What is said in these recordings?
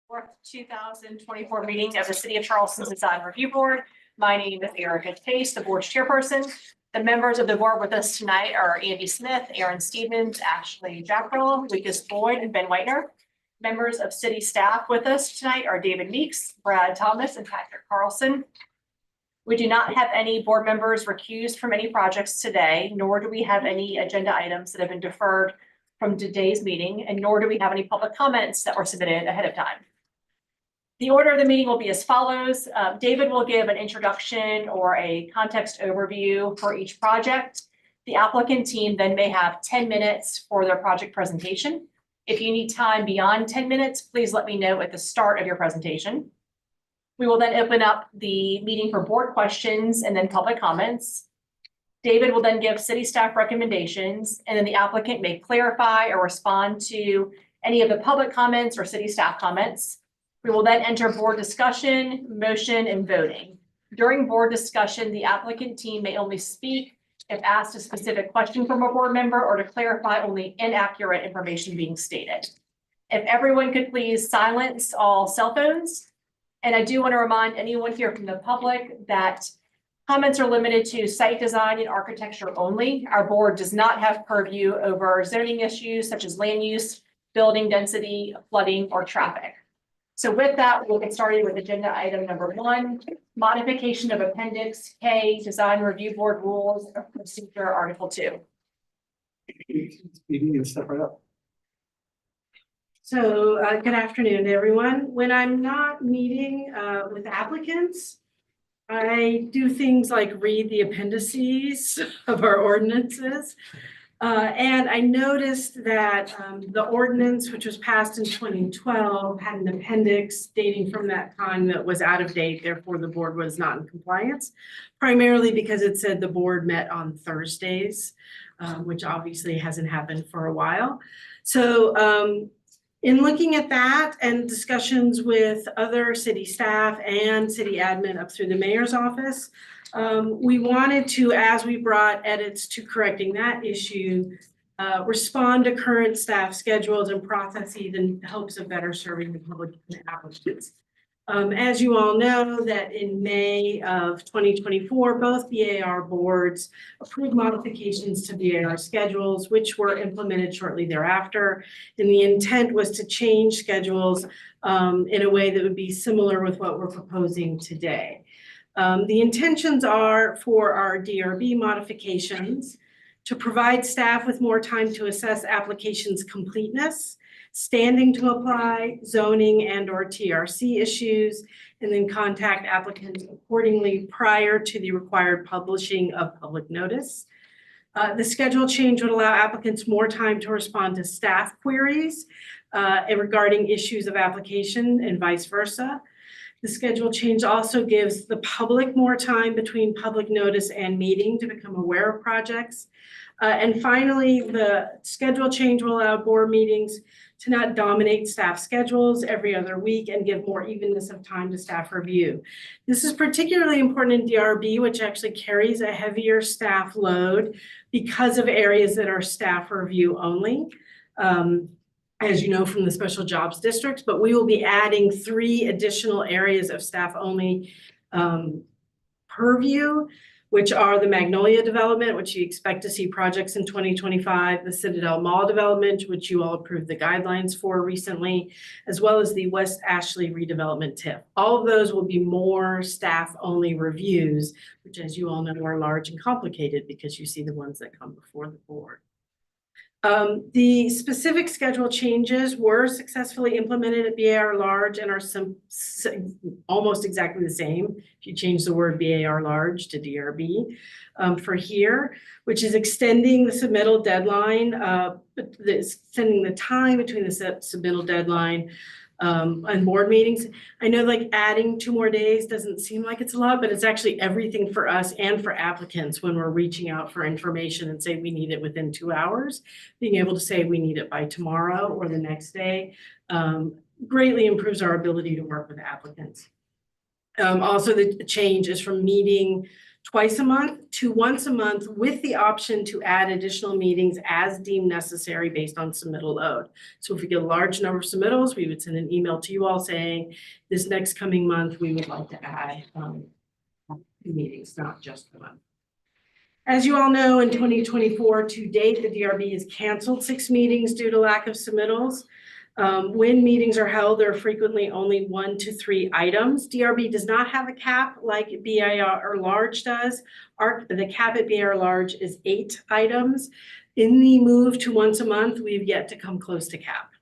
Fourth 2024 meeting of the City of Charleston Design Review Board. My name is Erica Chase, the board's chairperson. The members of the board with us tonight are Andy Smith, Aaron Stevens, Ashley Jackrell, Lucas Boyd, and Ben Whitener. Members of city staff with us tonight are David Meeks, Brad Thomas, and Patrick Carlson. We do not have any board members recused from any projects today, nor do we have any agenda items that have been deferred from today's meeting, and nor do we have any public comments that were submitted ahead of time. The order of the meeting will be as follows. David will give an introduction or a context overview for each project. The applicant team then may have 10 minutes for their project presentation. If you need time beyond 10 minutes, please let me know at the start of your presentation. We will then open up the meeting for board questions and then public comments. David will then give city staff recommendations, and then the applicant may clarify or respond to any of the public comments or city staff comments. We will then enter board discussion, motion, and voting. During board discussion, the applicant team may only speak if asked a specific question from a board member or to clarify only inaccurate information being stated. If everyone could please silence all cell phones. And I do want to remind anyone here from the public that comments are limited to site design and architecture only. Our board does not have purview over zoning issues such as land use, building density, flooding, or traffic. So with that, we'll get started with agenda item number 1, modification of Appendix K, Design Review Board Rules of Procedure, Article 2. You can step right up. So good afternoon, everyone. When I'm not meeting with applicants, I do things like read the appendices of our ordinances. And I noticed that the ordinance, which was passed in 2012, had an appendix dating from that time that was out of date. Therefore, the board was not in compliance, primarily because it said the board met on Thursdays, which obviously hasn't happened for a while. So in looking at that and discussions with other city staff and city admin up through the mayor's office, we wanted to, as we brought edits to correcting that issue, respond to current staff schedules and processes in hopes of better serving the public and applicants. As you all know, that in May of 2024, both BAR boards approved modifications to BAR schedules, which were implemented shortly thereafter. And the intent was to change schedules in a way that would be similar with what we're proposing today. The intentions are for our DRB modifications to provide staff with more time to assess applications' completeness, standing to apply, zoning and/or TRC issues, and then contact applicants accordingly prior to the required publishing of public notice. The schedule change would allow applicants more time to respond to staff queries regarding issues of application and vice versa. The schedule change also gives the public more time between public notice and meeting to become aware of projects. And finally, the schedule change will allow board meetings to not dominate staff schedules every other week and give more evenness of time to staff review. This is particularly important in DRB, which actually carries a heavier staff load because of areas that are staff review only. As you know from the special jobs districts, but we will be adding 3 additional areas of staff only purview, which are the Magnolia development, which you expect to see projects in 2025, the Citadel Mall development, which you all approved the guidelines for recently, as well as the West Ashley redevelopment TIF. All of those will be more staff only reviews, which as you all know are large and complicated because you see the ones that come before the board. The specific schedule changes were successfully implemented at BAR large and are almost exactly the same if you change the word BAR large to DRB for here, which is extending the submittal deadline, extending the time between the submittal deadline and board meetings. I know like adding 2 more days doesn't seem like it's a lot, but it's actually everything for us and for applicants when we're reaching out for information and say we need it within 2 hours. Being able to say we need it by tomorrow or the next day greatly improves our ability to work with applicants. Also, the change is from meeting twice a month to once a month with the option to add additional meetings as deemed necessary based on submittal load. So if we get a large number of submittals, we would send an email to you all saying, this next coming month, we would like to add meetings, not just the month. As you all know, in 2024 to date, the DRB has canceled 6 meetings due to lack of submittals. When meetings are held, there are frequently only 1 to 3 items. DRB does not have a cap like BIR large does. The cap at BIR large is 8 items. In the move to once a month, we've yet to come close to cap.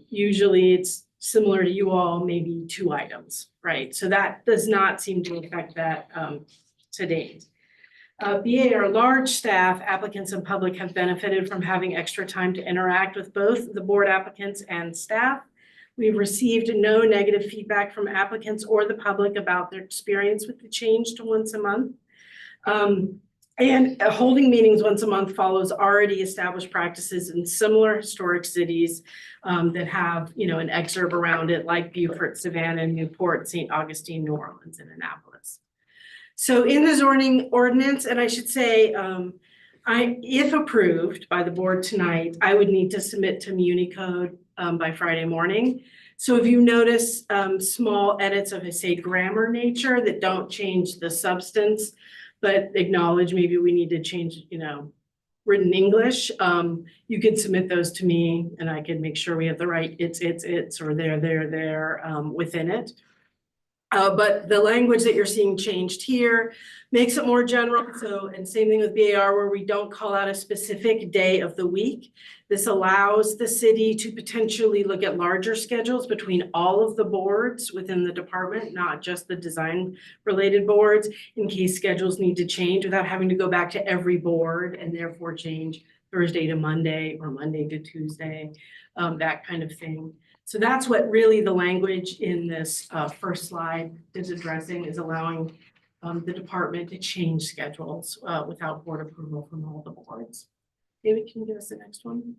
Usually it's similar to you all, maybe 2 items, right? So that does not seem to affect that to date. BAR large staff, applicants and public have benefited from having extra time to interact with both the board applicants and staff. We've received no negative feedback from applicants or the public about their experience with the change to once a month. And holding meetings once a month follows already established practices in similar historic cities that have, an exurb around it, like Beaufort, Savannah, Newport, St. Augustine, New Orleans, and Annapolis. So in the zoning ordinance, and I should say, if approved by the board tonight, I would need to submit to MuniCode by Friday morning. So if you notice small edits of, say, grammar nature that don't change the substance, but acknowledge maybe we need to change, written English, you could submit those to me and I can make sure we have the right it's, or there within it. But the language that you're seeing changed here makes it more general. So, and same thing with BAR where we don't call out a specific day of the week. This allows the city to potentially look at larger schedules between all of the boards within the department, not just the design related boards, in case schedules need to change without having to go back to every board and therefore change Thursday to Monday or Monday to Tuesday, that kind of thing. So that's what really the language in this first slide is addressing, is allowing the department to change schedules without board approval from all the boards. David, can you give us the next one?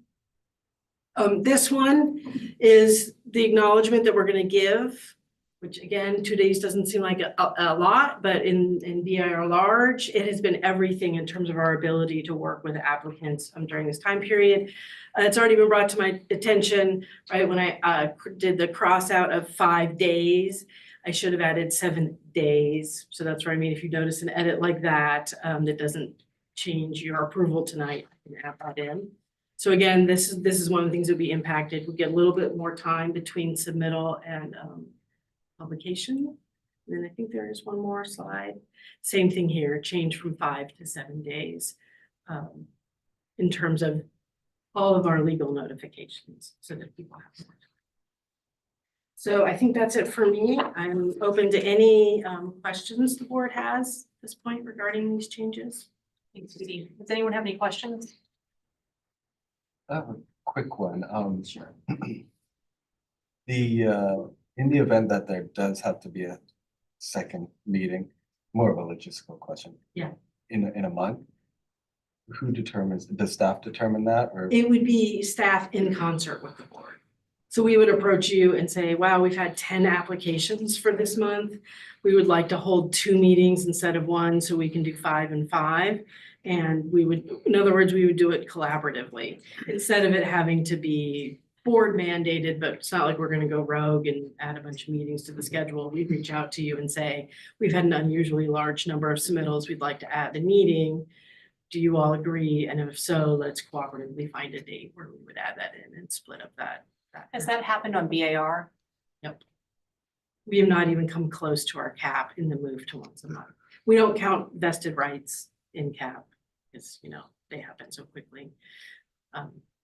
This one is the acknowledgement that we're going to give, which again, 2 days doesn't seem like a lot, but in BIR large, it has been everything in terms of our ability to work with applicants during this time period. It's already been brought to my attention, right, when I did the cross out of 5 days, I should have added 7 days. So that's what I mean. If you notice an edit like that, that doesn't change your approval tonight, I can add that in. So again, this is one of the things that would be impacted. We get a little bit more time between submittal and publication. And then I think there is one more slide. Same thing here, change from 5 to 7 days in terms of all of our legal notifications so that people have more time. So I think that's it for me. I'm open to any questions the board has at this point regarding these changes. Thanks, Steve. Does anyone have any questions? I have a quick one. Sure. In the event that there does have to be a second meeting, more of a logistical question. Yeah. In a month, who determines, does staff determine that, or? It would be staff in concert with the board. So we would approach you and say, wow, we've had 10 applications for this month. We would like to hold 2 meetings instead of 1, so we can do 5 and 5. And we would, in other words, we would do it collaboratively instead of it having to be board mandated, but it's not like we're going to go rogue and add a bunch of meetings to the schedule. We'd reach out to you and say, we've had an unusually large number of submittals. We'd like to add the meeting. Do you all agree? And if so, let's cooperatively find a date where we would add that in and split up that. Has that happened on BAR? Nope. We have not even come close to our cap in the move to once a month. We don't count vested rights in cap because, they happen so quickly.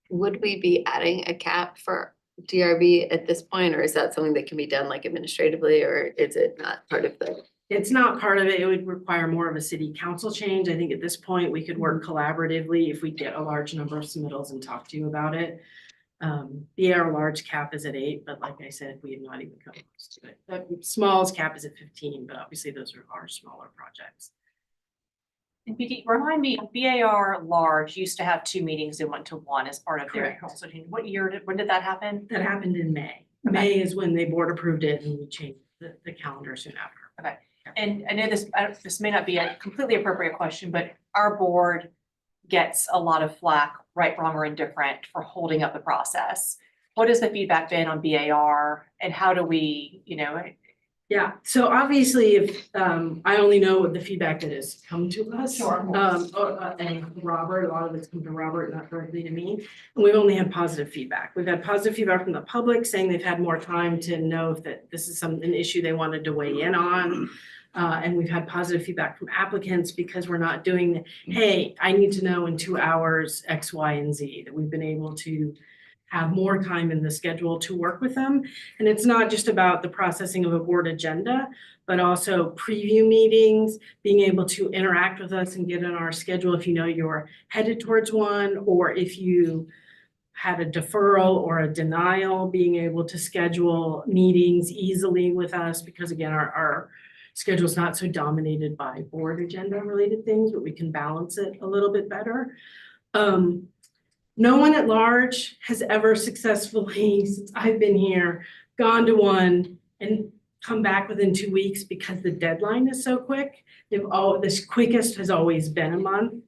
Would we be adding a cap for DRB at this point, or is that something that can be done like administratively, or is it not part of the? It's not part of it. It would require more of a city council change. I think at this point we could work collaboratively if we get a large number of submittals and talk to you about it. The large cap is at 8, but like I said, we have not even come close to it. The smallest cap is at 15, but obviously those are our smaller projects. And BD, remind me, BAR large used to have 2 meetings and went to 1 as part of their Correct. council change. When did that happen? That happened in May. Okay. May is when they board approved it and we changed the calendar soon after. Okay. And I know this may not be a completely appropriate question, but our board gets a lot of flack, right, wrong, or indifferent for holding up the process. What has the feedback been on BAR and how do we, Yeah, so obviously if, I only know the feedback that has come to us. Sure. And Robert, a lot of it's come to Robert, not directly to me. And we've only had positive feedback. We've had positive feedback from the public saying they've had more time to know if that this is an issue they wanted to weigh in on. And we've had positive feedback from applicants because we're not doing, hey, I need to know in 2 hours, X, Y, and Z, that we've been able to have more time in the schedule to work with them. And it's not just about the processing of a board agenda, but also preview meetings, being able to interact with us and get in our schedule if you know you're headed towards one, or if you had a deferral or a denial, being able to schedule meetings easily with us, because again, our schedule's not so dominated by board agenda related things, but we can balance it a little bit better. No one at large has ever successfully, since I've been here, gone to one and come back within 2 weeks because the deadline is so quick. This quickest has always been a month.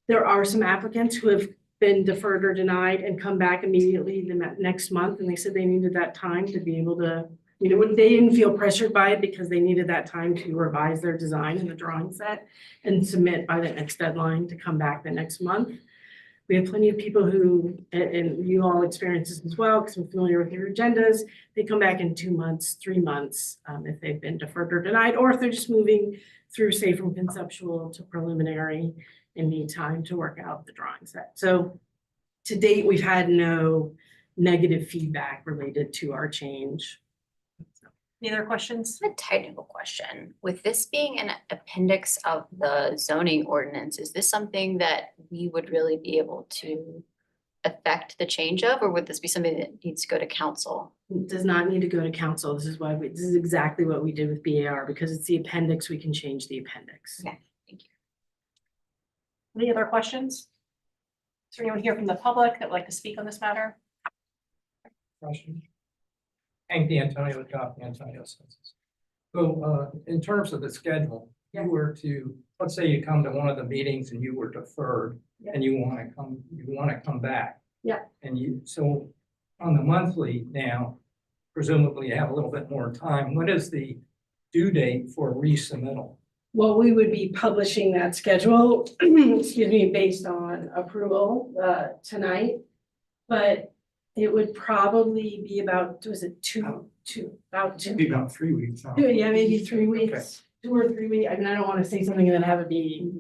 There are some applicants who have been deferred or denied and come back immediately the next month, and they said they needed that time to be able to, they didn't feel pressured by it because they needed that time to revise their design in the drawing set and submit by the next deadline to come back the next month. We have plenty of people who, and you all experience this as well, because I'm familiar with your agendas, they come back in 2 months, 3 months, if they've been deferred or denied, or if they're just moving through, say, from conceptual to preliminary and need time to work out the drawing set. So to date, we've had no negative feedback related to our change. any other questions? A technical question. With this being an appendix of the zoning ordinance, is this something that we would really be able to affect the change of, or would this be something that needs to go to council? It does not need to go to council. This is exactly what we did with BAR, because it's the appendix, we can change the appendix. Okay, thank you. Any other questions? Is there anyone here from the public that would like to speak on this matter? Question. Hank D'Antonio with Goff D'Antonio Census. So in terms of the schedule, you were to, let's say you come to one of the meetings and you were deferred and you want to come back. Yeah. And so on the monthly now, presumably you have a little bit more time. What is the due date for resubmittal? Well, we would be publishing that schedule, excuse me, based on approval tonight. But it would probably be about, was it about two? Be about 3 weeks. Yeah, maybe 3 weeks, 2 or 3 weeks. I mean, I don't want to say something and then have it be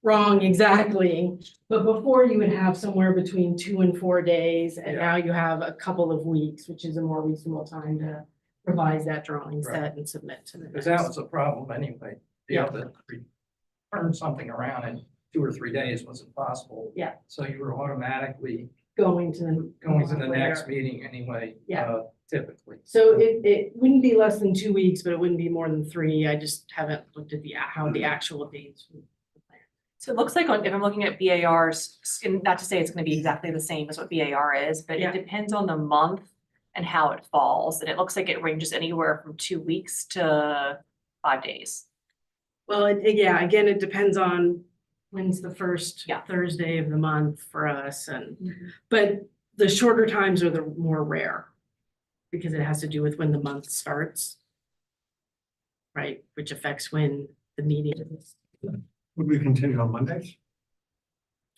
wrong exactly. But before you would have somewhere between 2 and 4 days, and now you have a couple of weeks, which is a more reasonable time to revise that drawing set and submit to the. Because that was a problem anyway. Be able to turn something around in 2 or 3 days was impossible. Yeah. So you were automatically Going to the next meeting anyway. Yeah. Typically. So it wouldn't be less than 2 weeks, but it wouldn't be more than 3. I just haven't looked at how the actual dates. So it looks like if I'm looking at BARs, and not to say it's going to be exactly the same as what BAR is, but Yeah. it depends on the month and how it falls. And it looks like it ranges anywhere from 2 weeks to 5 days. Well, yeah, again, it depends on when's the first Yeah. Thursday of the month for us, and but the shorter times are the more rare because it has to do with when the month starts, right? Which affects when the meeting is. Would we continue on Mondays?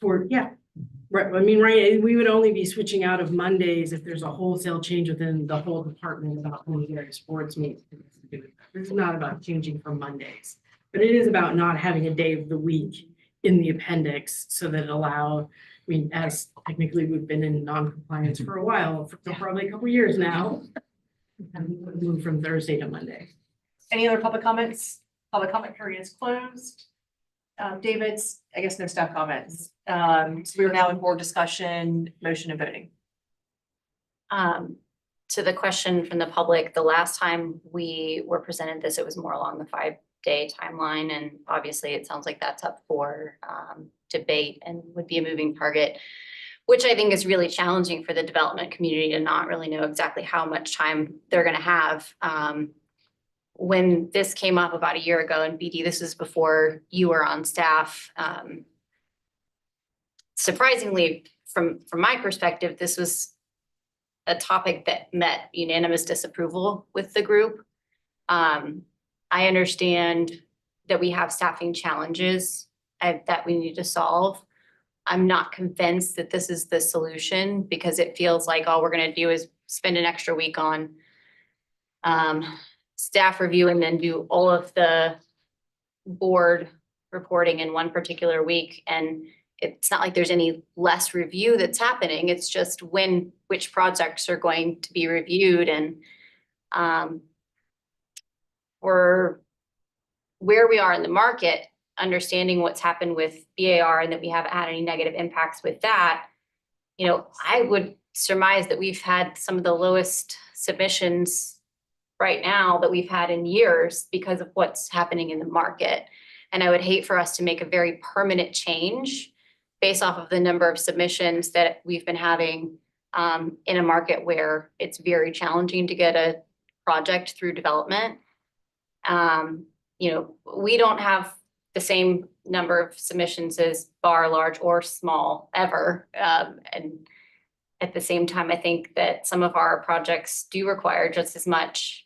Right, I mean, right, we would only be switching out of Mondays if there's a wholesale change within the whole department about when various boards meet. This is not about changing from Mondays, but it is about not having a day of the week in the appendix so that it as technically we've been in non-compliance for a while, for probably a couple years now. And move from Thursday to Monday. Any other public comments? Public comment period is closed. David's, I guess no staff comments. So we are now in board discussion, motion and voting. To the question from the public, the last time we were presented this, it was more along the 5-day timeline. And obviously it sounds like that's up for debate and would be a moving target, which I think is really challenging for the development community to not really know exactly how much time they're going to have. when this came up about a year ago, and BD, this is before you were on staff, surprisingly, from my perspective, this was a topic that met unanimous disapproval with the group. I understand that we have staffing challenges that we need to solve. I'm not convinced that this is the solution because it feels like all we're gonna do is spend an extra week on staff review and then do all of the board reporting in one particular week. And it's not like there's any less review that's happening. It's just which projects are going to be reviewed, and we're where we are in the market, understanding what's happened with BAR and that we haven't had any negative impacts with that. I would surmise that we've had some of the lowest submissions right now that we've had in years because of what's happening in the market. And I would hate for us to make a very permanent change based off of the number of submissions that we've been having in a market where it's very challenging to get a project through development. We don't have the same number of submissions as BAR, large or small, ever. And at the same time, I think that some of our projects do require just as much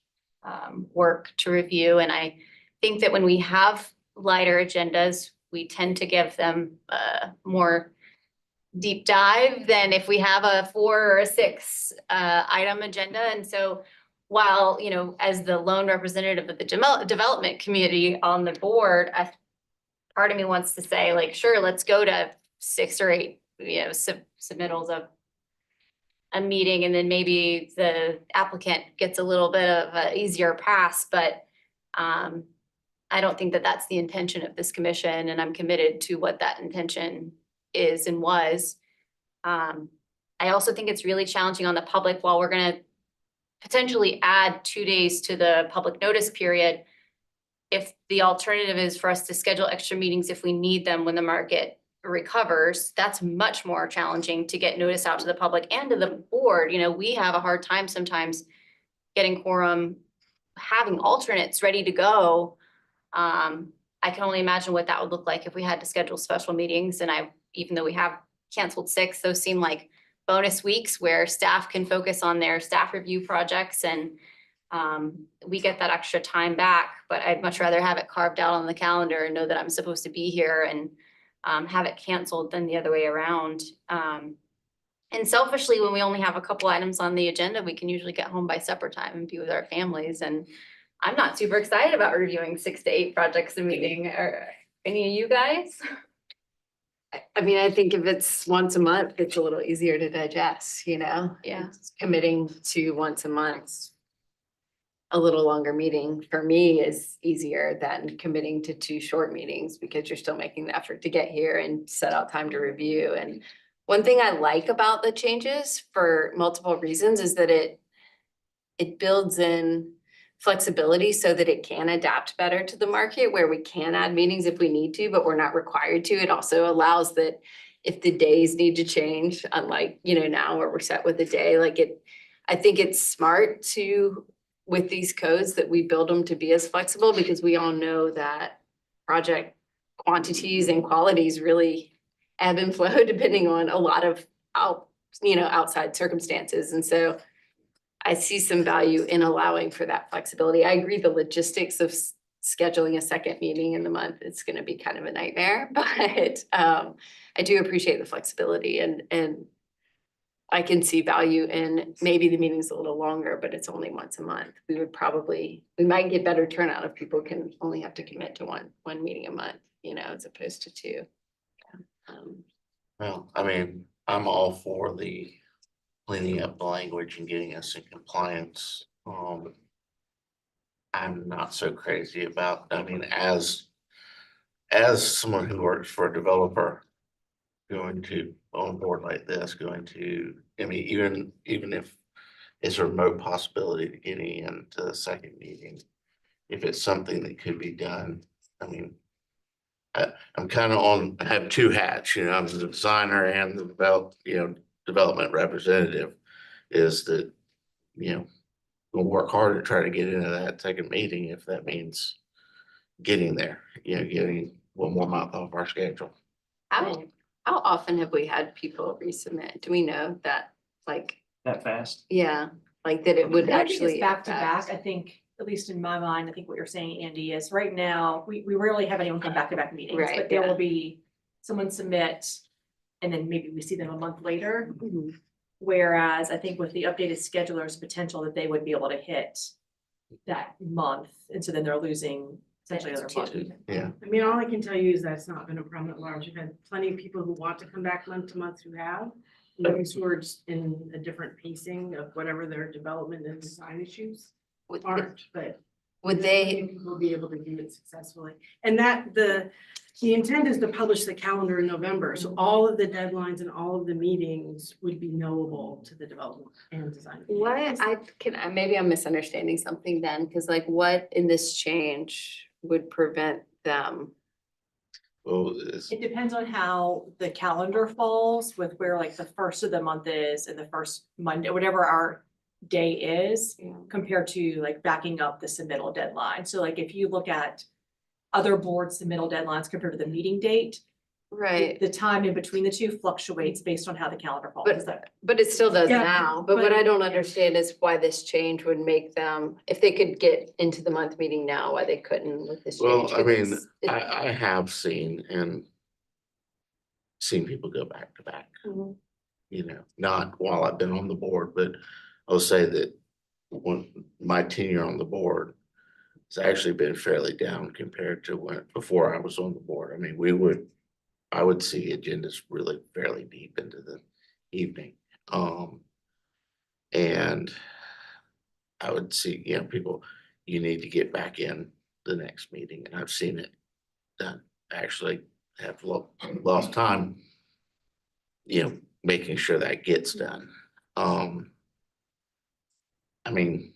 work to review. And I think that when we have lighter agendas, we tend to give them more deep dive than if we have a 4 or a 6 item agenda. And so while, as the lone representative of the development community on the board, part of me wants to say, like, sure, let's go to 6 or 8, submittals of a meeting, and then maybe the applicant gets a little bit of an easier pass. But I don't think that that's the intention of this commission, and I'm committed to what that intention is and was. I also think it's really challenging on the public. While we're going to potentially add 2 days to the public notice period, if the alternative is for us to schedule extra meetings if we need them when the market recovers, that's much more challenging to get notice out to the public and to the board. We have a hard time sometimes getting quorum, having alternates ready to go. I can only imagine what that would look like if we had to schedule special meetings. And even though we have canceled 6, those seem like bonus weeks where staff can focus on their staff review projects, and we get that extra time back. But I'd much rather have it carved out on the calendar and know that I'm supposed to be here, and have it canceled than the other way around. And selfishly, when we only have a couple items on the agenda, we can usually get home by supper time and be with our families. And I'm not super excited about reviewing 6 to 8 projects a meeting. Are any of you guys? I think if it's once a month, it's a little easier to digest, Yeah. Committing to once a month, a little longer meeting for me is easier than committing to 2 short meetings, because you're still making the effort to get here and set out time to review. And one thing I like about the changes, for multiple reasons, is that it builds in flexibility so that it can adapt better to the market, where we can add meetings if we need to, but we're not required to. It also allows that if the days need to change, unlike, now where we're set with a day, I think it's smart with these codes that we build them to be as flexible, because we all know that project quantities and qualities really ebb and flow depending on a lot of outside circumstances. And so I see some value in allowing for that flexibility. I agree the logistics of scheduling a second meeting in the month, it's going to be kind of a nightmare, but I do appreciate the flexibility, and I can see value in maybe the meeting's a little longer, but it's only once a month. We might get better turnout if people can only have to commit to one meeting a month, as opposed to 2. Well, I'm all for the cleaning up the language and getting us in compliance. I'm not so crazy about, as someone who works for a developer, going to on board like this, even if it's a remote possibility to getting into the second meeting, if it's something that could be done. I'm kind of I have 2 hats, I'm the designer and the development representative. Is that, we'll work hard to try to get into that second meeting if that means getting there, getting one more month off our schedule. How, how often have we had people resubmit? Do we know that, like, that fast. yeah, like that it would I think it's actually back to back. affect? I think, at least in my mind, I think what you're saying, Andy, is right now, we rarely have anyone come back to back meetings, Right, but there yeah. will be someone submit. And then maybe we see them a month later, Mhm. whereas I think with the updated schedulers, potential that they would be able to hit that month, and so then they're losing essentially another month. Yeah, I mean, all I can tell you is that's not been a problem at large. We've had plenty of people who want to come back month to month who have. And those who are just in a different pacing of whatever their development and design issues Would, aren't, but. would plenty they, of people will be able to do it successfully. And that the intent is to publish the calendar in November, so all of the deadlines and all of the meetings would be knowable to the development and design. what, maybe I'm misunderstanding something then, because like what in this change would prevent them? well, It depends on how the calendar falls with where like the first of the month is and the first Monday, whatever our day is, Yeah. compared to like backing up the submittal deadline. So like if you look at other board submittal deadlines compared to the meeting date, Right, the time in between the two fluctuates based on how the calendar falls. Is that- but it still does Yeah, now, but what but- I don't understand is why this change would make them, if they could get into the month meeting now, why they couldn't with this well, change. I 'Cause mean, it's- I have seen people go back to back. Mhm. Not while I've been on the board, but I'll say that when my tenure on the board has actually been fairly down compared to before I was on the board. I mean, I would see agendas really fairly deep into the evening. And I would see, people, you need to get back in the next meeting, and I've seen it done, actually have lost time, making sure that gets done. I mean,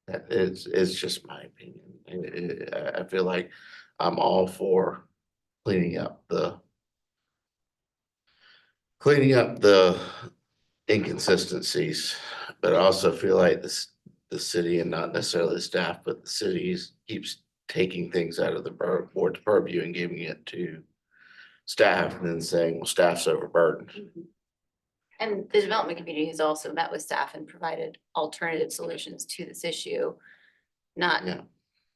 it's just my opinion. I feel like I'm all for cleaning up the inconsistencies, but I also feel like the city, and not necessarily the staff, but the cities keeps taking things out of the board's purview and giving it to staff and then saying, well, staff's overburdened. And the development community has also met with staff and provided alternative solutions to this issue, not Yeah.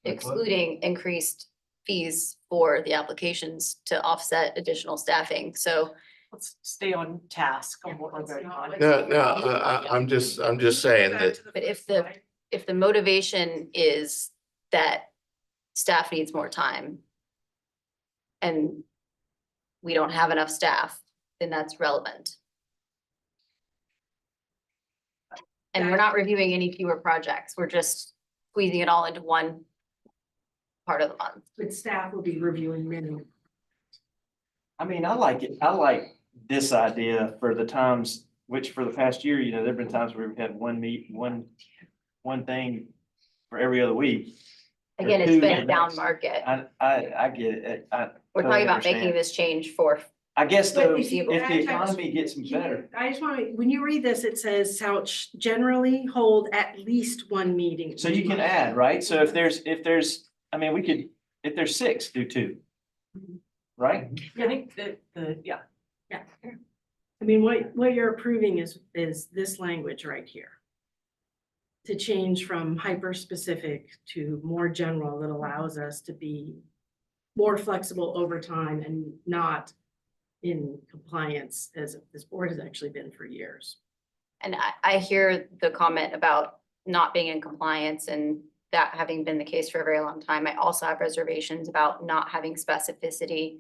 excluding increased fees for the applications to offset additional staffing. So Let's stay on task on what we're voting on. No, I'm just saying that, But if the motivation is that staff needs more time and we don't have enough staff, then that's relevant. And we're not reviewing any fewer projects. We're just squeezing it all into one part of the month. But staff will be reviewing many. I mean, I like it. I like this idea for the times, which for the past year, there've been times where we've had one thing for every other week. or Again, it's two been a the down next. market. I get it. We're totally talking about making understand. this change for, I guess though, if foreseeable the future. economy gets Can better, you- I just want to, when you read this, it says shall generally hold at least one meeting. so you can add, right? So if there's, I mean, if there's 6, do 2. Right? I think yeah. I mean, what you're approving is this language right here. To change from hyper-specific to more general that allows us to be more flexible over time and not in compliance as this board has actually been for years. and I hear the comment about not being in compliance and that having been the case for a very long time. I also have reservations about not having specificity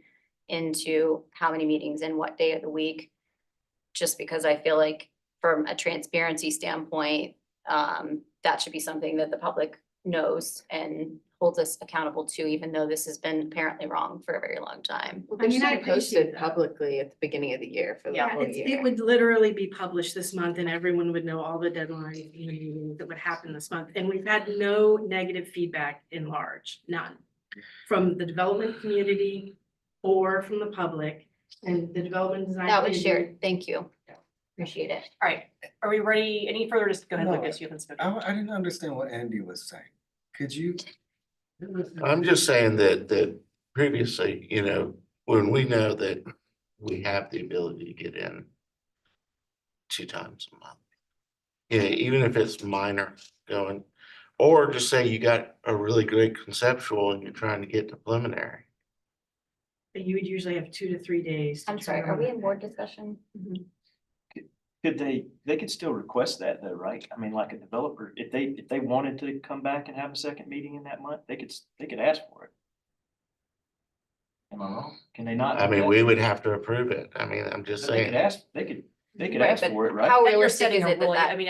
into how many meetings and what day of the week. Just because I feel like from a transparency standpoint, that should be something that the public knows and holds us accountable to, even though this has been apparently wrong for a very long time. I mean, I They appreciate posted that. publicly at the beginning of the year for the Yeah, whole It year. would literally be published this month and everyone would know all the deadlines and the meetings that would happen this month. And we've had no negative feedback in large, none. From the development community or from the public and the development design. That was community. shared. Thank you. Appreciate it. All right, are we ready? Any further, just go ahead, No, Lucas, you haven't spoken. I didn't understand what Andy was saying. Could you? I'm just saying that previously, when we know that we have the ability to get in 2 times a month. Yeah, even if it's minor going, or just say you got a really good conceptual and you're trying to get to preliminary. But you would usually have 2 to 3 days. to I'm turn sorry, are around we that in board package. discussion? Could they could still request that though, right? I mean, like a developer, if they wanted to come back and have a second meeting in that month, they could ask for it. Am I wrong? Can they not? I do mean, that? we would have to approve it. I mean, I'm just But they could saying. ask, they could Right, ask but for it, right? How Then you're realistic setting is a it that really, I that, mean,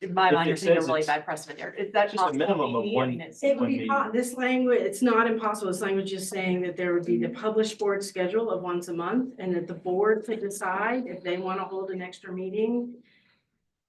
in my If mind, it you're setting a says really it's bad precedent there. Is that just a possible? minimum of maybe? I one- mean, it's- It would One be, meeting. this language, it's not impossible. This language is saying that there would be the published board schedule of once a month and that the board could decide if they want to hold an extra meeting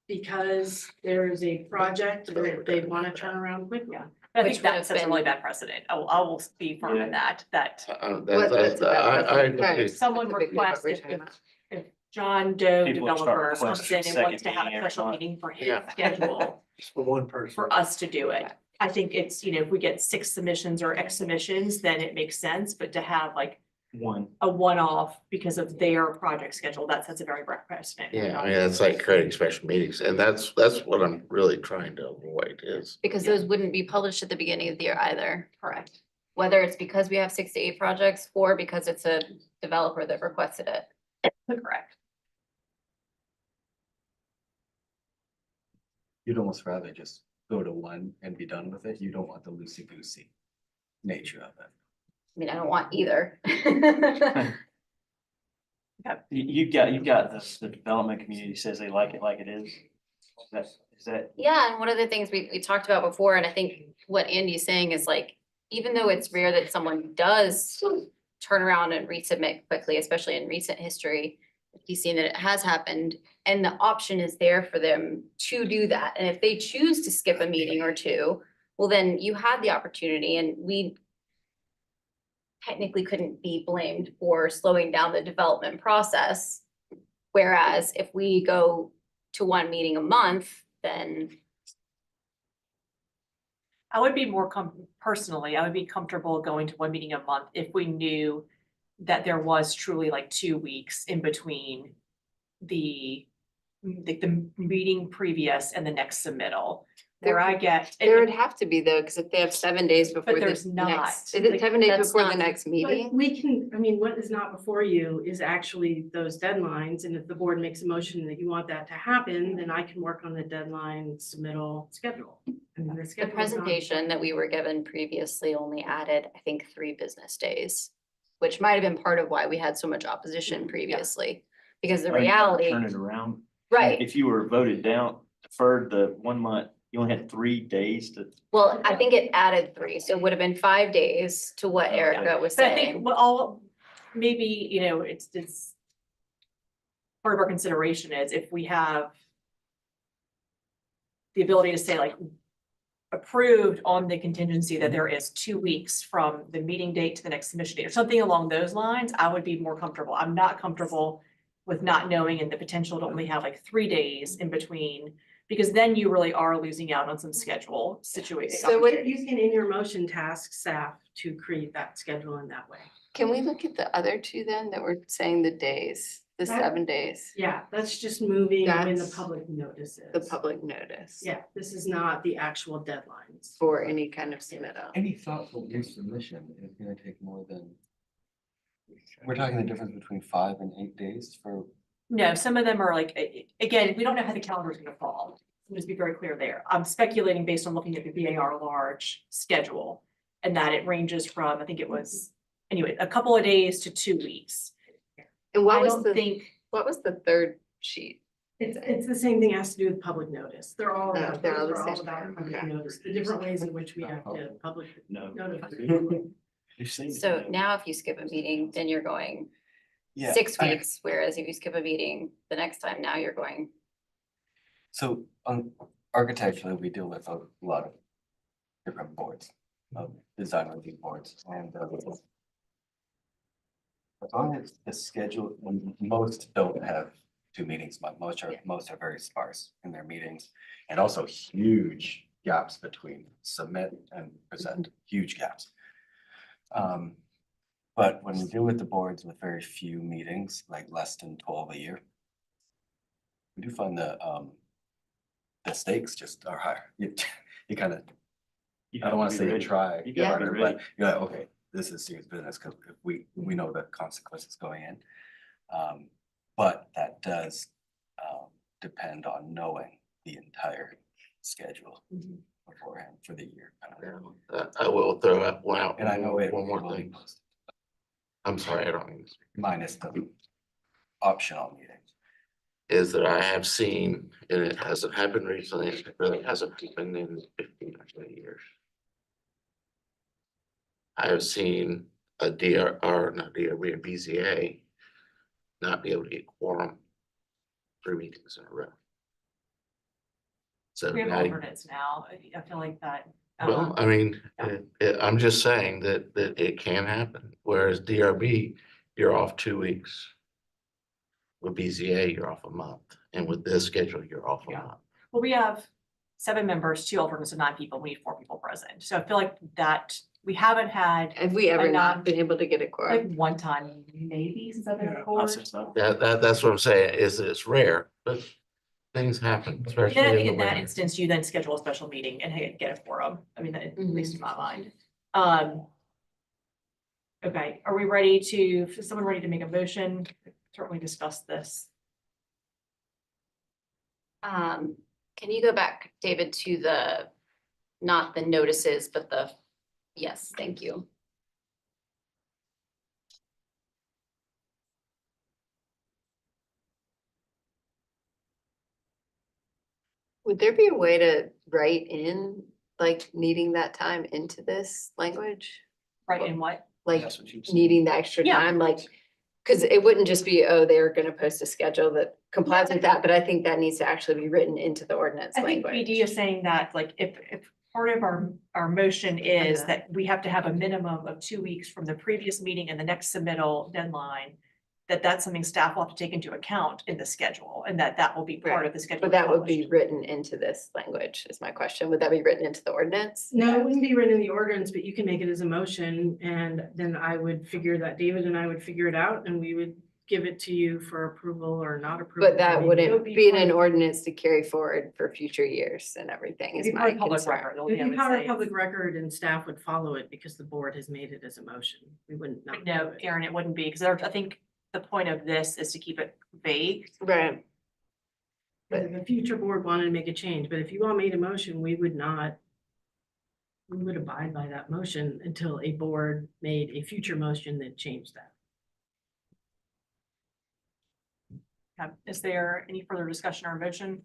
because there is a project that they want to turn around quickly. I Which think would that have sets a really been- bad precedent. I will be firm in that What's about I precedent? agree. someone What's the big requests, what we're talking about? if John Doe People will start developer comes requesting in and second wants to have meeting a every special month. meeting for his Yeah. schedule Just for one person. for us to do it. I think it's, if we get 6 submissions or X submissions, then it makes sense, but to have like One. a one-off because of their project schedule, that sets a very bad precedent. Yeah, I mean, it's like creating special meetings, and that's what I'm really trying to avoid is. because those wouldn't be published at the beginning of the year either. Correct. Whether it's because we have 6 to 8 projects or because it's a developer that requested it. Correct. You'd almost rather just go to one and be done with it. You don't want the loosey-goosey nature of it. I mean, I don't want either. You've got the development community says they like it like it is. Is that, Yeah, and one of the things we talked about before, and I think what Andy's saying is like, even though it's rare that someone does turn around and resubmit quickly, especially in recent history, he's seen that it has happened, and the option is there for them to do that. And if they choose to skip a meeting or two, well, then you had the opportunity, and we technically couldn't be blamed for slowing down the development process. Whereas if we go to one meeting a month, then I would be more personally, I would be comfortable going to one meeting a month if we knew that there was truly like 2 weeks in between the meeting previous and the next submittal. Where I get. There would have to be though, because if they have 7 days before the there's not. next, is it Like, 7 days that's before the not- next But meeting? we can, I mean, what is not before you is actually those deadlines. And if the board makes a motion that you want that to happen, then I can work on the deadline submittal schedule. I mean, the schedule is not- presentation that we were given previously only added, I think, 3 business days, which might have been part of why we had so much opposition previously. Because the Are you trying to reality, turn it around? right, If you were voted down, deferred the 1 month, you only had 3 days to. well, I think it added 3, so it would have been 5 days to what Erica was But I think saying. what all, maybe, it's part of our consideration is if we have the ability to say like approved on the contingency that there is 2 weeks from the meeting date to the next submission date or something along those lines, I would be more comfortable. I'm not comfortable with not knowing and the potential to only have like 3 days in between, because then you really are losing out on some schedule situations. So what you can in your motion task staff to create that schedule in that way. Can we look at the other 2 then that were saying the days, the That- 7 days, Yeah, that's just moving when the That's public notices. the public notice? Yeah, this is not the actual deadlines. For any kind of submittal. Any thoughtful resubmission is gonna take more than. We're talking the difference between 5 and 8 days for. No, some of them are like, again, we don't know how the calendar is gonna fall. Let's be very clear there. I'm speculating based on looking at the VAR large schedule. And that it ranges from, I think it was, anyway, a couple of days to 2 weeks. And what I was don't think, what was the third sheet? It's the same thing has to do with public notice. They're all Oh, about, they're all those the are all same. about public Okay. notice, the different ways in which we have to public No. notify. You've seen it, So yeah. now if you skip a meeting, then you're going Yeah, 6 I- weeks, whereas if you skip a meeting the next time, now you're going. So architecturally, we deal with a lot of different boards, design review boards, and as long as the schedule, most don't have 2 meetings, but most are very sparse in their meetings. And also huge gaps between submit and present, huge gaps. But when we deal with the boards with very few meetings, like less than 12 a year, we do find the stakes just are higher. You kind of, You I don't have want to to be say ready. try You gotta be harder, ready. but you're like, okay, this is serious business because we know the consequences going in. But that does depend on knowing the entire schedule beforehand for the year. I will throw out one out. And I know it One more will be thing. posted, I'm sorry, I don't mean to speak. minus the optional meetings. Is that I have seen, and it hasn't happened recently, it really hasn't happened in 15 or 20 years. I have seen a not DRB, a BZA not be able to get quorum 3 meetings in a row. So We have now, alternates now. I feel like that. well, I mean, I'm just saying that it can happen, whereas DRB, you're off 2 weeks. With BZA, you're off a month, and with this schedule, you're off a Yeah. month. Well, we have 7 members, 2 alternates of 9 people. We need 4 people present. So I feel like that we haven't had Have we ever But not not- been able to get a like quorum? one time, maybe since I've been Yeah, on board. Process though. That's what I'm saying, is that it's rare, but things happen, especially Then I in think the in that winter. instance, you then schedule a special meeting and hey, get a quorum. I mean, at Mhm. least in my mind. Okay, are we ready is someone ready to make a motion? Certainly discuss this. Can you go back, David, to not the notices, but yes, thank you. Would there be a way to write in, like, needing that time into this language? Right, and what? Like, That's what you said. needing the extra Yeah. time, like, because it wouldn't just be, oh, they're gonna post a schedule that complies with that, but I think that needs to actually be written into the ordinance I think language. BD is saying that, like, if part of our motion is Uh-huh. that we have to have a minimum of 2 weeks from the previous meeting and the next submittal deadline, that's something staff will have to take into account in the schedule, and that will be part of the schedule. But that would be published. written into this language, is my question. Would that be written into the ordinance? No, it wouldn't be written in the ordinance, but you can make it as a motion and then David and I would figure it out and we would give it to you for approval or not approval. But that It wouldn't would be in part an of- ordinance to carry forward for future years and everything is It'd be my part of public concern. record. the It only would thing I be would part say of public is- record and staff would follow it because the board has made it as a motion. We wouldn't not. do No, it. Aaron, it wouldn't be, because I think the point of this is to keep it vague. Right. If a future board wanted to make a change, but if you all made a motion, we would abide by that motion until a board made a future motion that changed that. Is there any further discussion or motion?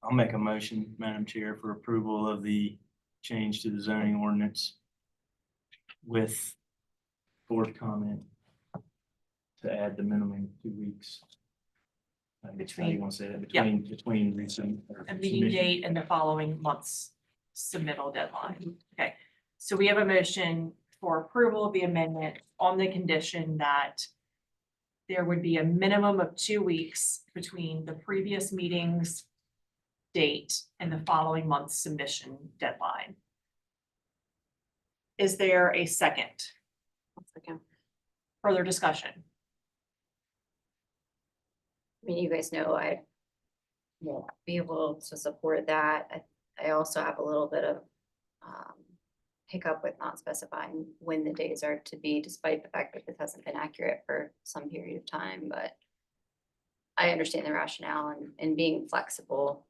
I'll make a motion, Madam Chair, for approval of the change to the zoning ordinance with board comment to add the minimum 2 weeks. How do you want to say that? Yeah. Between recent. or A meeting submission. date and the following month's submittal deadline. Okay, so we have a motion for approval of the amendment on the condition that there would be a minimum of 2 weeks between the previous meeting's date and the following month's submission deadline. Is there a second? Okay. Further discussion? I mean, you guys know I won't be able to support that. I also have a little bit of hiccup with not specifying when the days are to be, despite the fact that this hasn't been accurate for some period of time, but I understand the rationale and being flexible.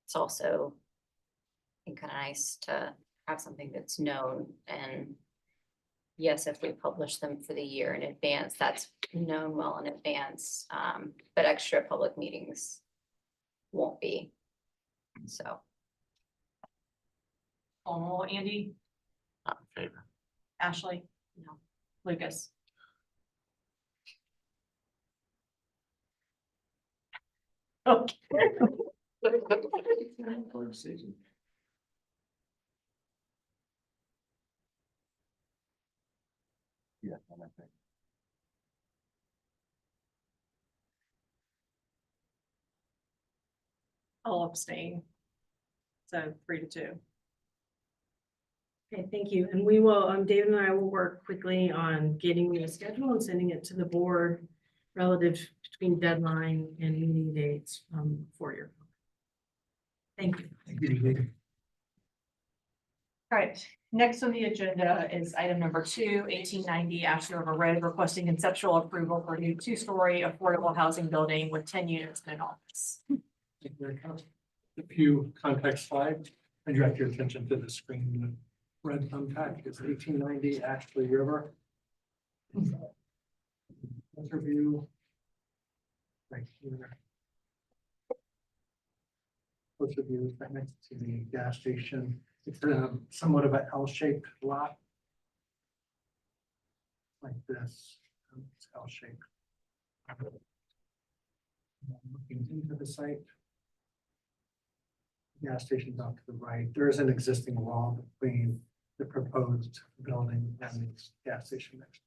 It's also, I think, kind of nice to have something that's known, and yes, if we publish them for the year in advance, that's known well in advance, but extra public meetings won't be, so. Oh, Andy, Not in favor. Ashley? No. Lucas? Okay. Board decision. Yeah, I'm not there. I'll abstain. So 3-2. Okay, thank you. And we will, David and I will work quickly on getting you a schedule and sending it to the board relative between deadline and meeting dates for your. Thank you. All right, next on the agenda is item number 2, 1890 Ashley River Road, requesting conceptual approval for a new 2-story affordable housing building with 10 units and an office. A few context slides, I direct your attention to the screen. The red thumbtack is 1890 Ashley River. Overview. Right here. Overview is right next to the gas station. It's somewhat of an L-shaped lot. Like this, it's L-shaped. Looking into the site. Gas station's off to the right. There is an existing wall between the proposed building and the gas station next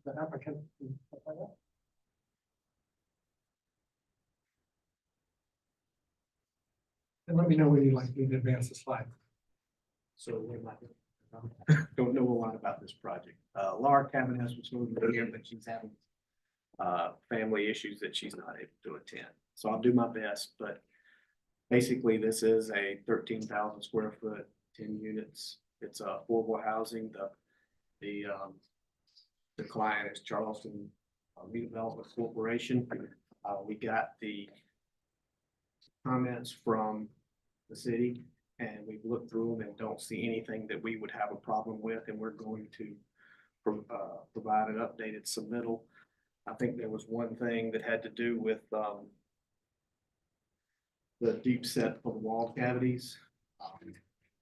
door. The applicant. And let me know when you'd like me to advance the slide. So we might don't know a lot about this project. Laura Cavaness was moving here, but she's having family issues that she's not able to attend. So I'll do my best, but basically this is a 13,000 square foot, 10 units. It's affordable housing. The client is Charleston Redevelopment Corporation. We got the comments from the city and we've looked through them and don't see anything that we would have a problem with, and we're going to provide an updated submittal. I think there was one thing that had to do with the deep set of the wall cavities.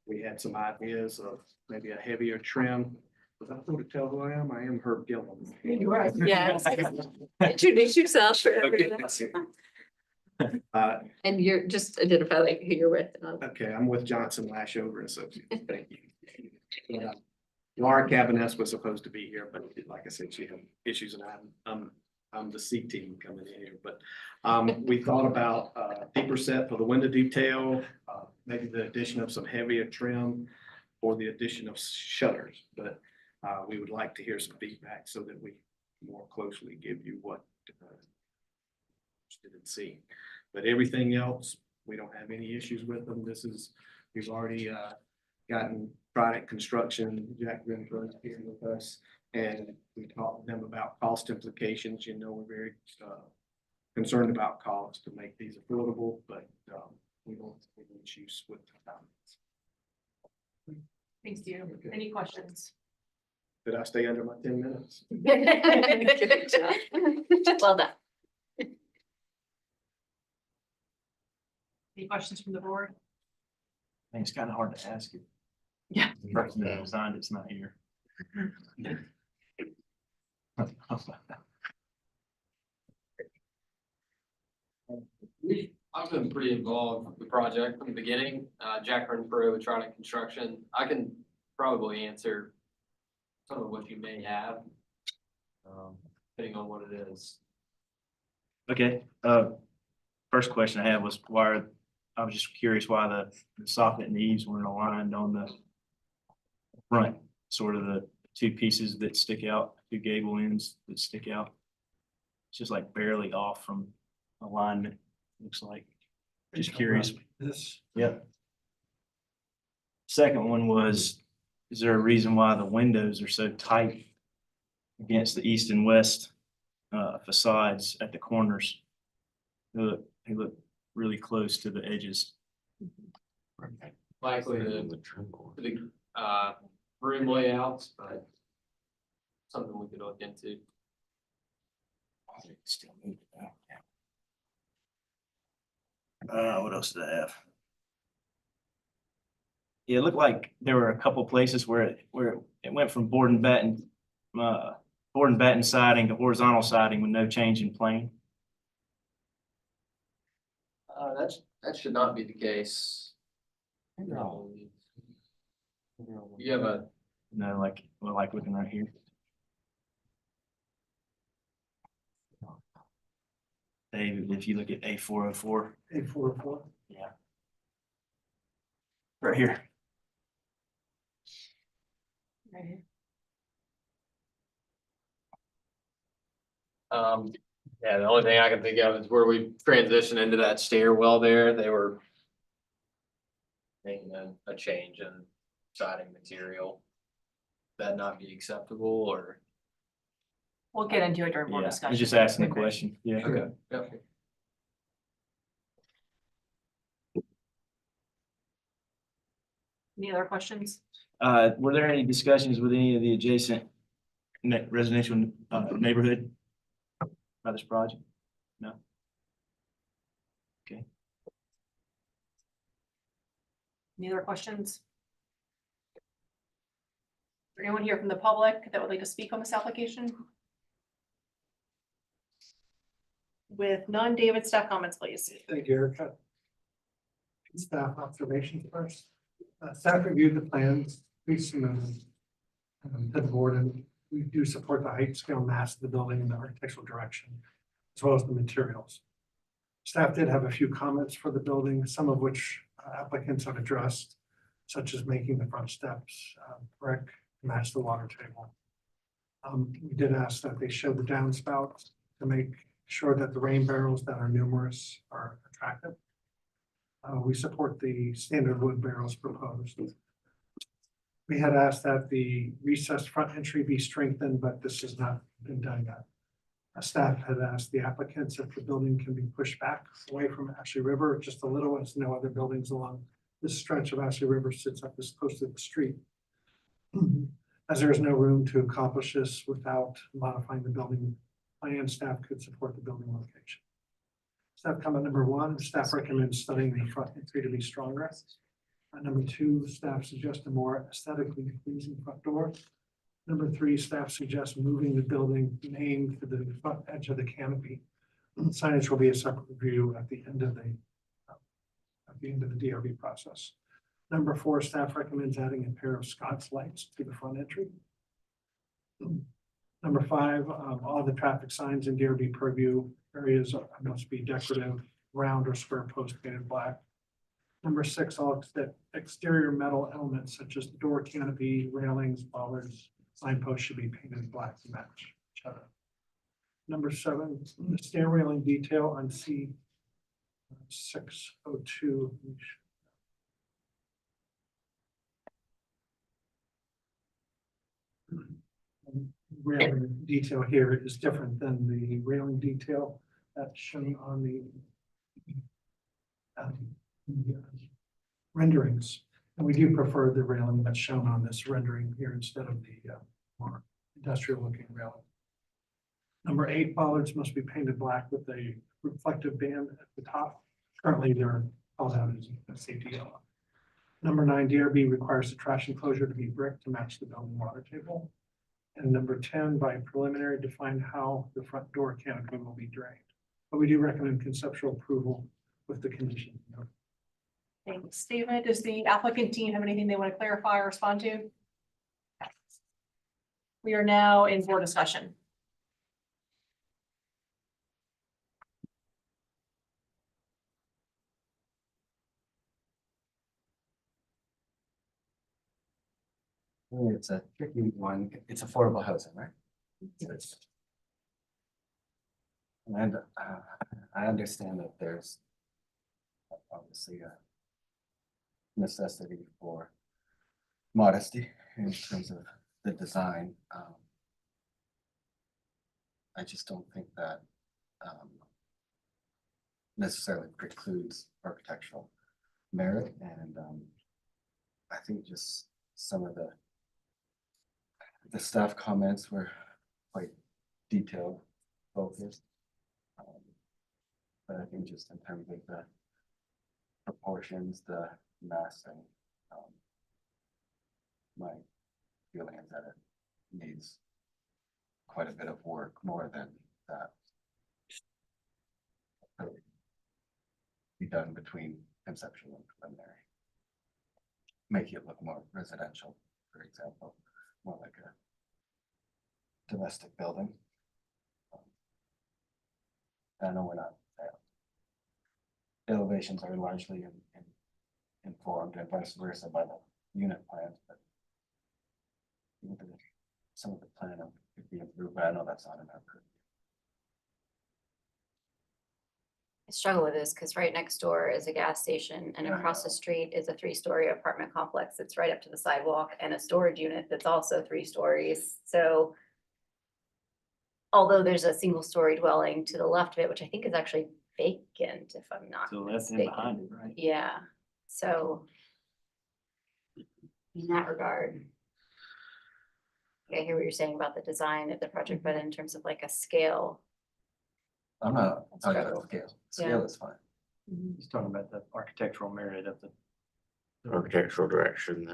We had some ideas of maybe a heavier trim. Was I supposed to tell who I am? I am Herb Gillum. Yes. Introduce yourself for Okay. everyone. Uh, And you're just identify like who you're with. And all. Okay, I'm with Johnson Lashover Associates. Thank you. Laura Cavaness was supposed to be here, but like I said, she had issues, and I'm the C team coming in here. But we thought about deeper set for the window detail, maybe the addition of some heavier trim, or the addition of shutters. But we would like to hear some feedback so that we more closely give you what didn't see. But everything else, we don't have any issues with them. We've already gotten Product Construction, Jack Renfro's here with us, and we talked to them about cost implications. You know, we're very concerned about cost to make these affordable, but we don't have any issues with the comments. Thanks, you. Any questions? Did I stay under my 10 minutes? Good job. Well done. Any questions from the board? I think it's kind of hard to ask it. Yeah. The person that designed it's not here. I've been pretty involved with the project from the beginning. Jack Renfro with Trident Construction. I can probably answer some of what you may have, depending on what it is. Okay, first question I had was I was just curious why the soffit and the eaves weren't aligned on the front, sort of the two pieces that stick out, two gable ends that stick out. It's just like barely off from alignment, looks like. Just curious. This. Yep. Second one was, is there a reason why the windows are so tight against the east and west facades at the corners? They look really close to the edges. Likely the room layouts, but something we could look into. Still moving out. What else did I have? Yeah, it looked like there were a couple places where it went from board and batten siding to horizontal siding with no change in plane. That should not be the case. No. You have a, No, like looking right here. David, if you look at A404, A404. yeah. Right here. Yeah, the only thing I can think of is where we transition into that stairwell there, they were making a change in siding material. That not be acceptable or? We'll get into it during board Yeah, discussion. I'm just asking the question, yeah. Yep. Any other questions? Were there any discussions with any of the adjacent residential neighborhood by this project? No? Okay. Any other questions? Is there anyone here from the public that would like to speak on this application? With none, David, staff comments, please. Thank you, Erica. Staff observations first. Staff reviewed the plans, please submitted to the board, and we do support the height, scale, mass of the building and the architectural direction, as well as the materials. Staff did have a few comments for the building, some of which applicants have addressed, such as making the front steps brick to match the water table. We did ask that they show the downspouts to make sure that the rain barrels that are numerous are attractive. We support the standard wood barrels proposed. We had asked that the recessed front entry be strengthened, but this has not been done yet. Staff had asked the applicants if the building can be pushed back away from Ashley River, just a little, as no other buildings along this stretch of Ashley River sits up this close to the street. As there is no room to accomplish this without modifying the building plan, staff could support the building location. Staff comment number one, staff recommends studying the front entry to be stronger. Number two, staff suggests a more aesthetically pleasing front door. Number three, staff suggests moving the building name to the front edge of the canopy. Signage will be a separate review at the end of the DRB process. Number four, staff recommends adding a pair of Scott's lights to the front entry. Number five, all the traffic signs in DRB purview areas must be decorative, round or square post painted black. Number six, all exterior metal elements such as door canopy, railings, bollards, signposts should be painted black to match each other. Number seven, the stair railing detail on C 602. Railing detail here is different than the railing detail that's shown on the renderings. And we do prefer the railing that's shown on this rendering here instead of the more industrial looking railing. Number eight, bollards must be painted black with a reflective band at the top. Currently, they're called out as a safety yellow. Number nine, DRB requires the trash enclosure to be brick to match the building water table. And number 10, by preliminary, define how the front door canopy will be drained. But we do recommend conceptual approval with the condition. Thanks, David. Does the applicant team have anything they want to clarify or respond to? We are now in board discussion. It's a tricky one. It's affordable housing, right? Yes. And I understand that there's obviously a necessity for modesty in terms of the design. I just don't think that necessarily precludes architectural merit, and I think just some of the staff comments were quite detailed focused. But I think just in terms of the proportions, the massing, my feeling is that it needs quite a bit of work more than that. Be done between conceptual and preliminary. Make it look more residential, for example, more like a domestic building. I know we're not elevations are largely informed and vice versa by the unit plans, but even the- some of the plan could be improved, but I know that's not enough. I struggle with this because right next door is a gas station and across the street is a 3-story apartment complex that's right up to the sidewalk and a storage unit that's also 3 stories. So although there's a single-story dwelling to the left of it, which I think is actually vacant, if I'm not To the left and mistaken. behind it, right? Yeah, so in that regard, I hear what you're saying about the design of the project, but in terms of like a scale. I'm not talking Struggle. about scale. Scale is fine. He's talking about the architectural merit of the. Architectural direction,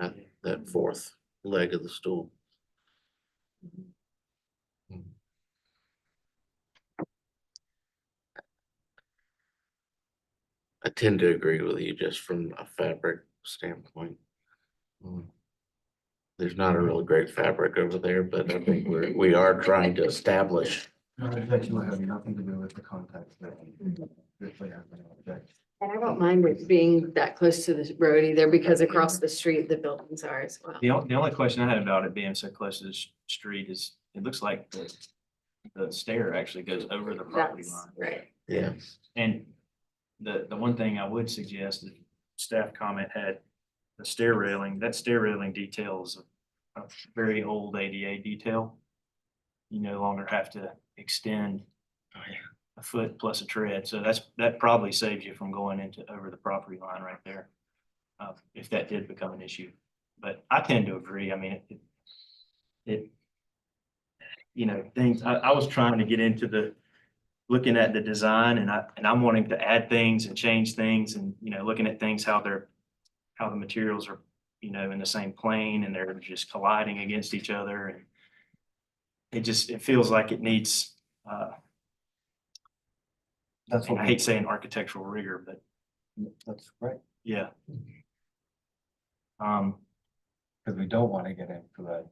that fourth leg of the stool. I tend to agree with you just from a fabric standpoint. There's not a real great fabric over there, but I think we are trying to establish. Architecture will have nothing to do with the context that we have an object. And I don't mind it being that close to the road either, because across the street, the buildings are as well. The only question I had about it being so close to the street is, it looks like the stair actually goes over the property That's line. right. Yeah. And the one thing I would suggest, that staff comment had the stair railing, that stair railing details a very old ADA detail. You no longer have to extend a foot plus a tread, so that probably saves you from going over the property line right there. If that did become an issue, but I tend to agree. I mean, things, I was trying to get into looking at the design and I'm wanting to add things and change things and, looking at things, how the materials are, in the same plane and they're just colliding against each other. And it feels like it needs, That's what I hate saying architectural rigor, but that's right. yeah. Because we don't want to get into a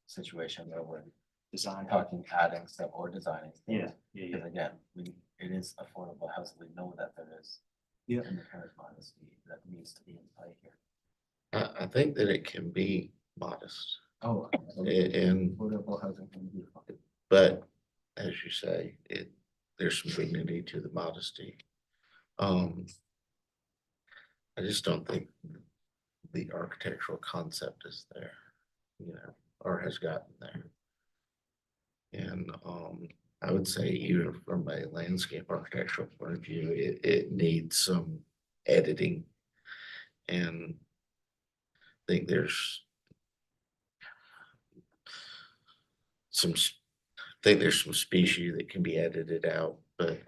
situation where we're Design. talking adding stuff or designing. Yeah, yeah. Because again, it is affordable housing. We know that there is. Yeah. An inherent modesty that needs to be in play here. I think that it can be modest. Oh. And, Affordable housing can be beautiful. but as you say, there's some dignity to the modesty. I just don't think the architectural concept is there, or has gotten there. And I would say even from a landscape architectural point of view, it needs some editing. And I think there's some species that can be edited out, but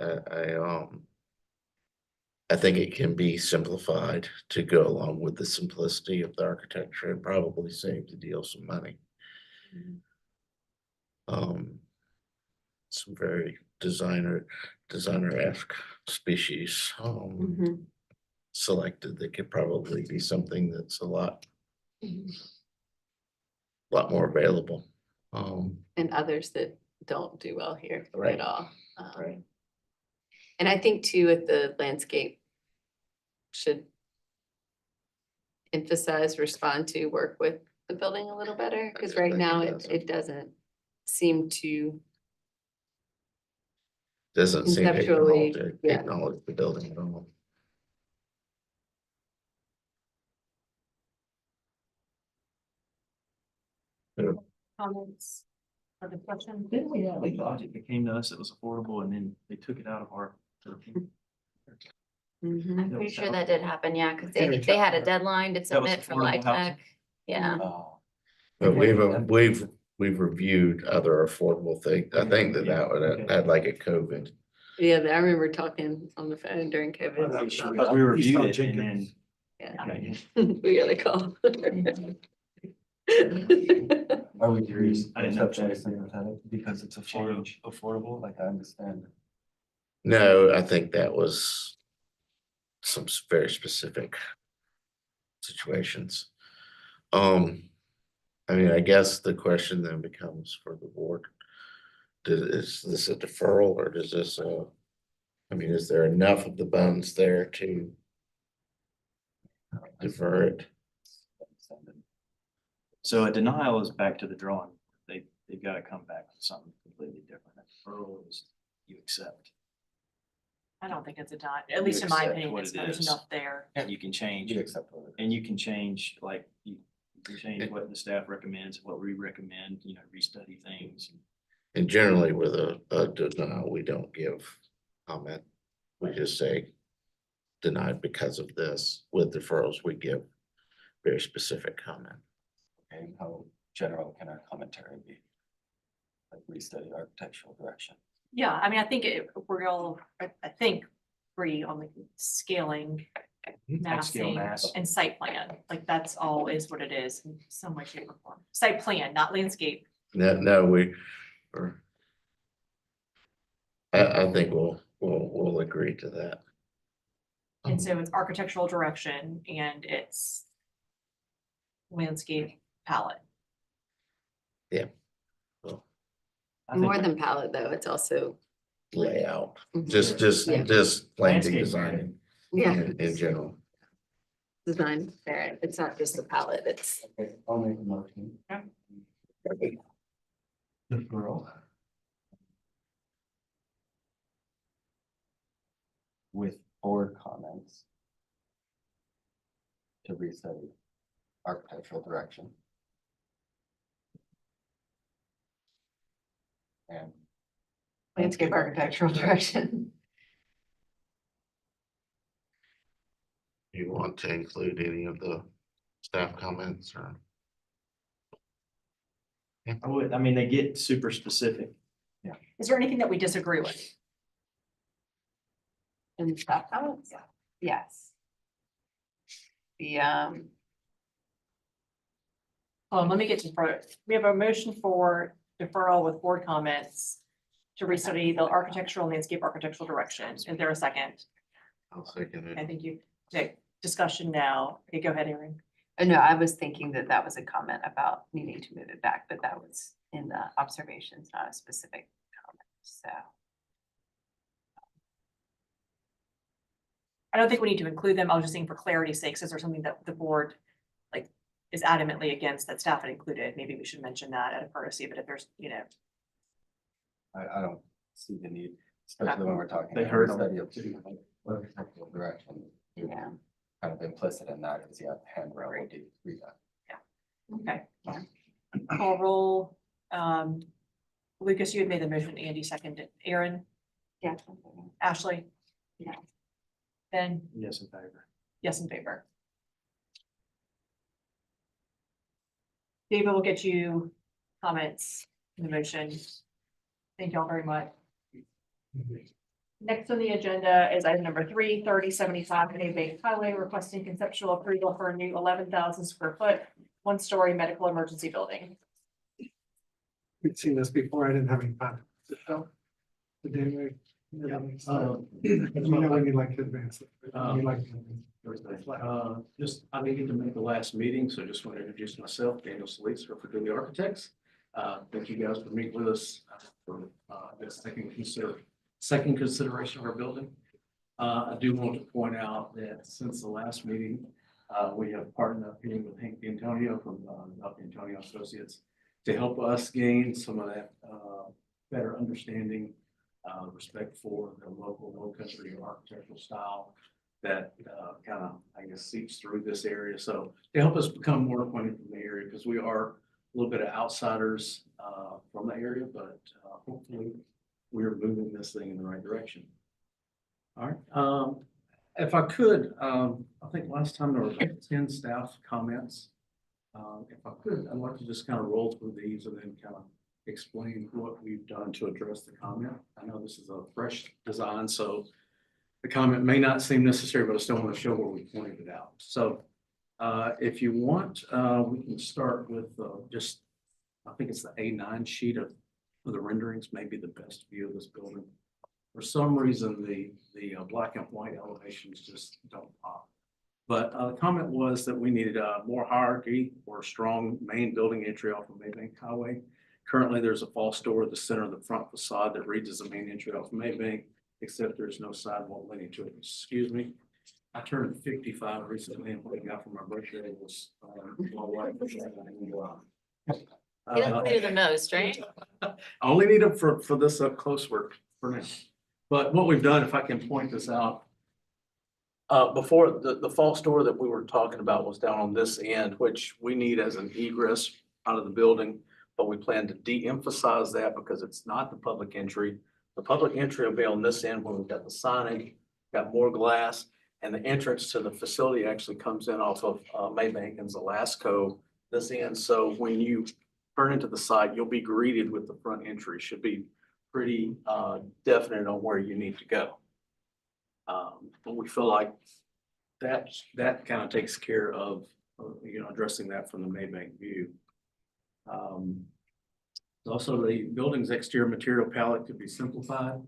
I think it can be simplified to go along with the simplicity of the architecture and probably save the deal some money. Some very designer-esque species selected that could probably be something that's a lot more available. And others that don't do well here Right. at all. Right. And I think too, with the landscape should emphasize, respond to, work with the building a little better, because right now it doesn't seem to. Doesn't seem to Conceptually, acknowledge the building at all. Comments? Other questions? Didn't we have a project that came to us that was affordable and then they took it out of our. I'm pretty sure that did happen, yeah, because they had a deadline to That was submit for affordable housing? LIHTC. Yeah, But we've reviewed other affordable things. I think that would had like a COVID. Yeah, I remember talking on the phone during COVID. But we reviewed it and then. Yeah. We got a call. Are we curious? I didn't know. Because it's affordable, like I understand. No, I think that was some very specific situations. I mean, I guess the question then becomes for the board, is this a deferral or does this I mean, is there enough of the bones there to defer it? So a denial is back to the drawing. They've got to come back with something completely different. A deferral is you accept. I don't think it's a done, at least in my accept opinion, what it's, it there's is. enough there. And you can change, You accept what it is. and you can change, like, you can change what the staff recommends, what we recommend, restudy things. And generally with a denial, we don't give comment. We just say denied because of this. With deferrals, we give very specific comment. Okay, and how general can our commentary be? Like restudy architectural direction. Yeah, I mean, I think we're all, I think agree on the scaling, Like scale massing mass. and site plan, like that's all is what it is in some way, shape or form. Site plan, not landscape. No, I think we'll agree to that. And so it's architectural direction and it's landscape palette. I think More than palette though, it's also, Layout, Mhm. just plain landscape design yeah, in general. design there. It's not just the palette, it's. Okay, I'll make a motion. Yeah. Deferral. With board comments. To restudy architectural direction. And Landscape architectural direction. Do you want to include any of the staff comments or? I mean, they get super specific. Is there anything that we disagree with? And staff comments? Yes. The, Let me get to first. We have a motion for deferral with board comments to restudy the architectural and landscape architectural direction. Is there a second? I'll second I it. think you take discussion now. Okay, go ahead, Erin. oh no, I was thinking that that was a comment about needing to move it back, but that was in the observations, not a specific comment, so. I don't think we need to include them. I was just saying for clarity's sake, is there something that the board like is adamantly against that staff had included? Maybe we should mention that at a courtesy, but if there's, I don't see the need, especially when we're talking. They about heard 'em. study of architectural direction. Yeah. Kind of implicit in that is, yeah, handrail would be read that. okay. Yeah. Call roll. Lucas, you had made the motion, Andy seconded. Erin, Yeah. Ashley? Yeah. Ben, Yes, in favor. yes in favor. David will get you comments in the motion. Thank you all very much. Next on the agenda is item number 3/3075, Canadian Bay Highway, requesting conceptual approval for a new 11,000 square foot, one-story medical emergency building. We've seen this before. I didn't have any time. The day. When you like to advance it. You like to- Just, I needed to make the last meeting, so just want to introduce myself, Daniel Solis, for Virginia Architects. Thank you guys for meeting with us for this second consideration of our building. I do want to point out that since the last meeting, we have partnered up here with Hank D'Antonio from D'Antonio Associates to help us gain some of that better understanding, respect for the local low country architectural style that kind of, I guess, seeps through this area. So to help us become more acquainted from the area, because we are a little bit of outsiders from the area, but hopefully we're moving this thing in the right direction. All right. If I could, I think last time there were 10 staff comments. If I could, I'd like to just kind of roll through these and then kind of explain what we've done to address the comment. I know this is a fresh design, so the comment may not seem necessary, but I still want to show where we pointed it out. So if you want, we can start with just, I think it's the A9 sheet of the renderings, maybe the best view of this building. For some reason, the black and white elevations just don't pop. But the comment was that we needed more hierarchy or a strong main building entry off of Maybank Highway. Currently, there's a false door at the center of the front facade that reads as the main entry off of Maybank. except there's no sidewalk leading to it. Excuse me. I turned 55 recently, and what I got for my birthday was, my wife. You don't do the most, right? I only need them for this up close work for now. But what we've done, if I can point this out. Before, the false door that we were talking about was down on this end, which we need as an egress out of the building. But we plan to de-emphasize that because it's not the public entry. The public entry will be on this end where we've got the signage, got more glass. And the entrance to the facility actually comes in off of Maybank and Zelasco, this end. So when you turn into the site, you'll be greeted with the front entry. Should be pretty definite on where you need to go. But we feel like that kind of takes care of, addressing that from the Maybank view. Also, the building's exterior material palette could be simplified.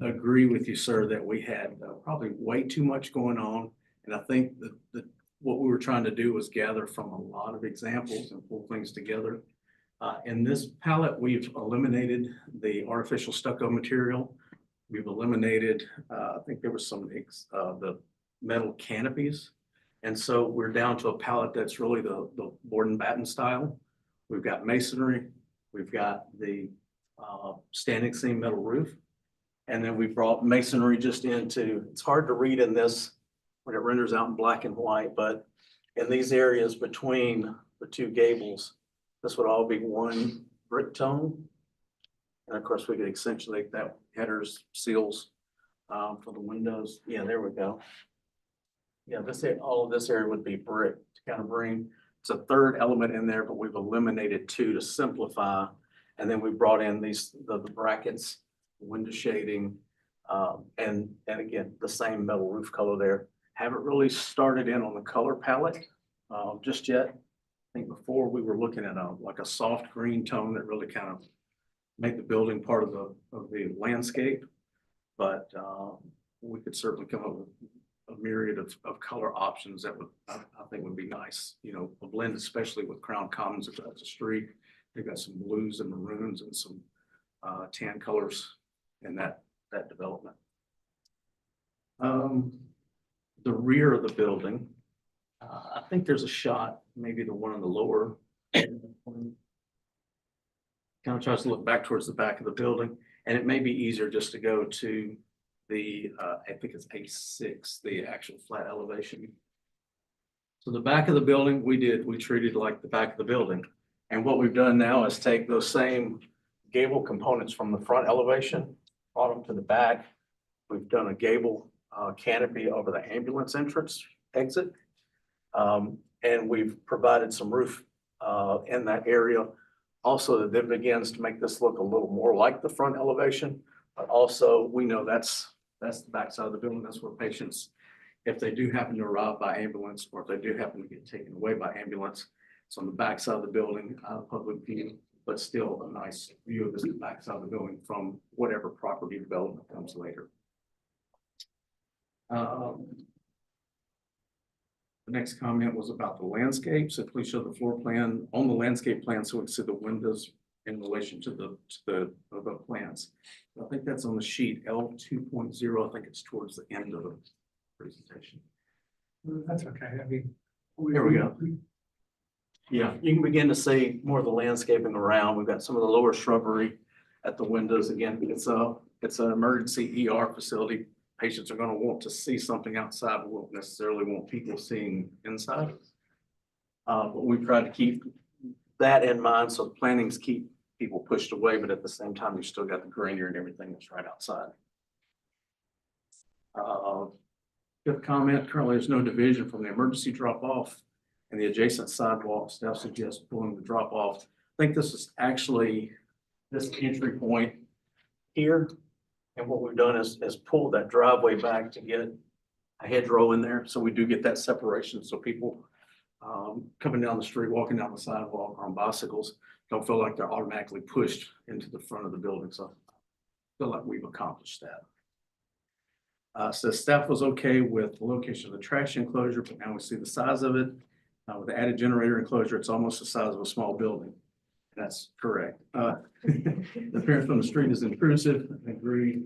I agree with you, sir, that we had probably way too much going on. And I think that what we were trying to do was gather from a lot of examples and pull things together. In this palette, we've eliminated the artificial stucco material. We've eliminated, I think there was some, the metal canopies. And so we're down to a palette that's really the board and batten style. We've got masonry. We've got the standing seam metal roof. And then we brought masonry just into, it's hard to read in this when it renders out in black and white, but in these areas between the two gables, this would all be one brick tone. And of course, we could accentuate that headers, seals for the windows. Yeah, there we go. Yeah, all of this area would be brick to kind of bring, it's a third element in there, but we've eliminated two to simplify. And then we brought in the brackets, window shading, and again, the same metal roof color there. Haven't really started in on the color palette just yet. I think before we were looking at like a soft green tone that really kind of made the building part of the landscape. But we could certainly come up with a myriad of color options that would, I think would be nice, a blend, especially with Crown Commons across the street. They've got some blues and maroons and some tan colors in that development. The rear of the building, I think there's a shot, maybe the one on the lower. Kind of tries to look back towards the back of the building, and it may be easier just to go to the, I think it's A6, the actual flat elevation. So the back of the building, we treated like the back of the building. And what we've done now is take those same gable components from the front elevation, brought them to the back. We've done a gable canopy over the ambulance entrance exit. And we've provided some roof in that area. Also, that begins to make this look a little more like the front elevation. But also, we know that's the back side of the building. That's where patients, if they do happen to arrive by ambulance, or if they do happen to get taken away by ambulance, it's on the back side of the building, public view, but still a nice view of the back side of the building from whatever property development comes later. The next comment was about the landscape. So please show the floor plan on the landscape plan so we can see the windows in relation to the plans. I think that's on the sheet L 2.0. I think it's towards the end of the presentation. That's okay. I mean. Here we go. Yeah, you can begin to see more of the landscaping around. We've got some of the lower shrubbery at the windows. Again, it's an emergency ER facility. Patients are going to want to see something outside, but won't necessarily want people seeing inside. But we try to keep that in mind. So plantings keep people pushed away, but at the same time, you still got the greenery and everything that's right outside. Fifth comment, currently there's no division from the emergency drop off and the adjacent sidewalk. Staff suggests pulling the drop off. I think this is actually this entry point here. And what we've done is pull that driveway back to get a hedgerow in there. So we do get that separation. So people coming down the street, walking down the sidewalk or on bicycles don't feel like they're automatically pushed into the front of the building. So I feel like we've accomplished that. So staff was okay with the location of the trash enclosure, but now we see the size of it. With the added generator enclosure, it's almost the size of a small building. That's correct. The appearance from the street is intrusive. I agree.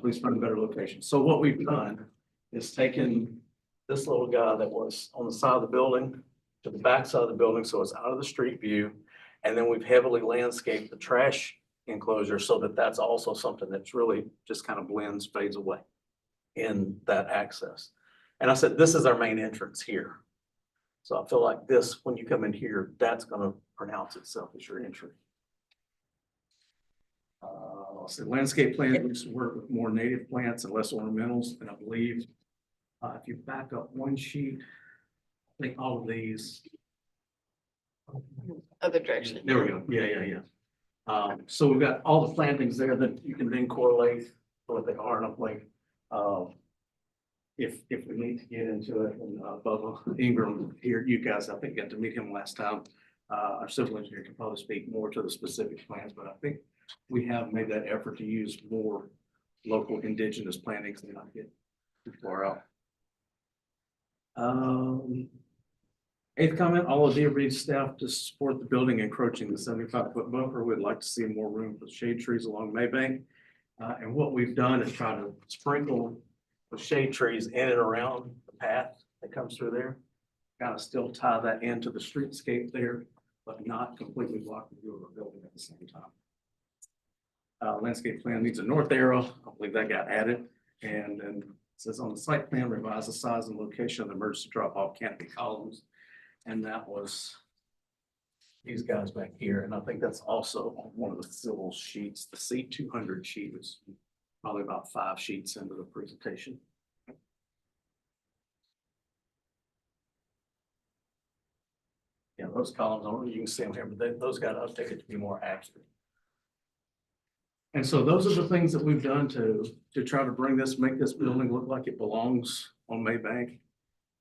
Please find a better location. So what we've done is taken this little guy that was on the side of the building to the back side of the building, so it's out of the street view. And then we've heavily landscaped the trash enclosure so that that's also something that's really just kind of blends, fades away in that access. And I said, this is our main entrance here. So I feel like this, when you come in here, that's gonna pronounce itself as your entry. So landscape plan, we used to work with more native plants and less ornamentals, and I believe if you back up one sheet, I think all of these. Other direction. There we go. Yeah. So we've got all the plantings there that you can then correlate what they are, and I'm like, if we need to get into it, and Bubba Ingram here, you guys, I think got to meet him last time. Our civil engineer can probably speak more to the specific plans, but I think we have made that effort to use more local indigenous plantings than I get too far out. Eighth comment, all of DRB staff to support the building encroaching the 75-foot buffer. We'd like to see more room for shade trees along Maybank. And what we've done is try to sprinkle the shade trees in and around the path that comes through there. Kind of still tie that into the streetscape there, but not completely block the view of the building at the same time. Landscape plan needs a north arrow. I believe that got added. And then it says on the site plan, revise the size and location of the emergency drop-off canopy columns. And that was these guys back here. And I think that's also on one of the civil sheets. The C200 sheet is probably about 5 sheets into the presentation. Yeah, those columns, I don't know if you can see them here, but those got updated to be more accurate. And so those are the things that we've done to try to bring this, make this building look like it belongs on Maybank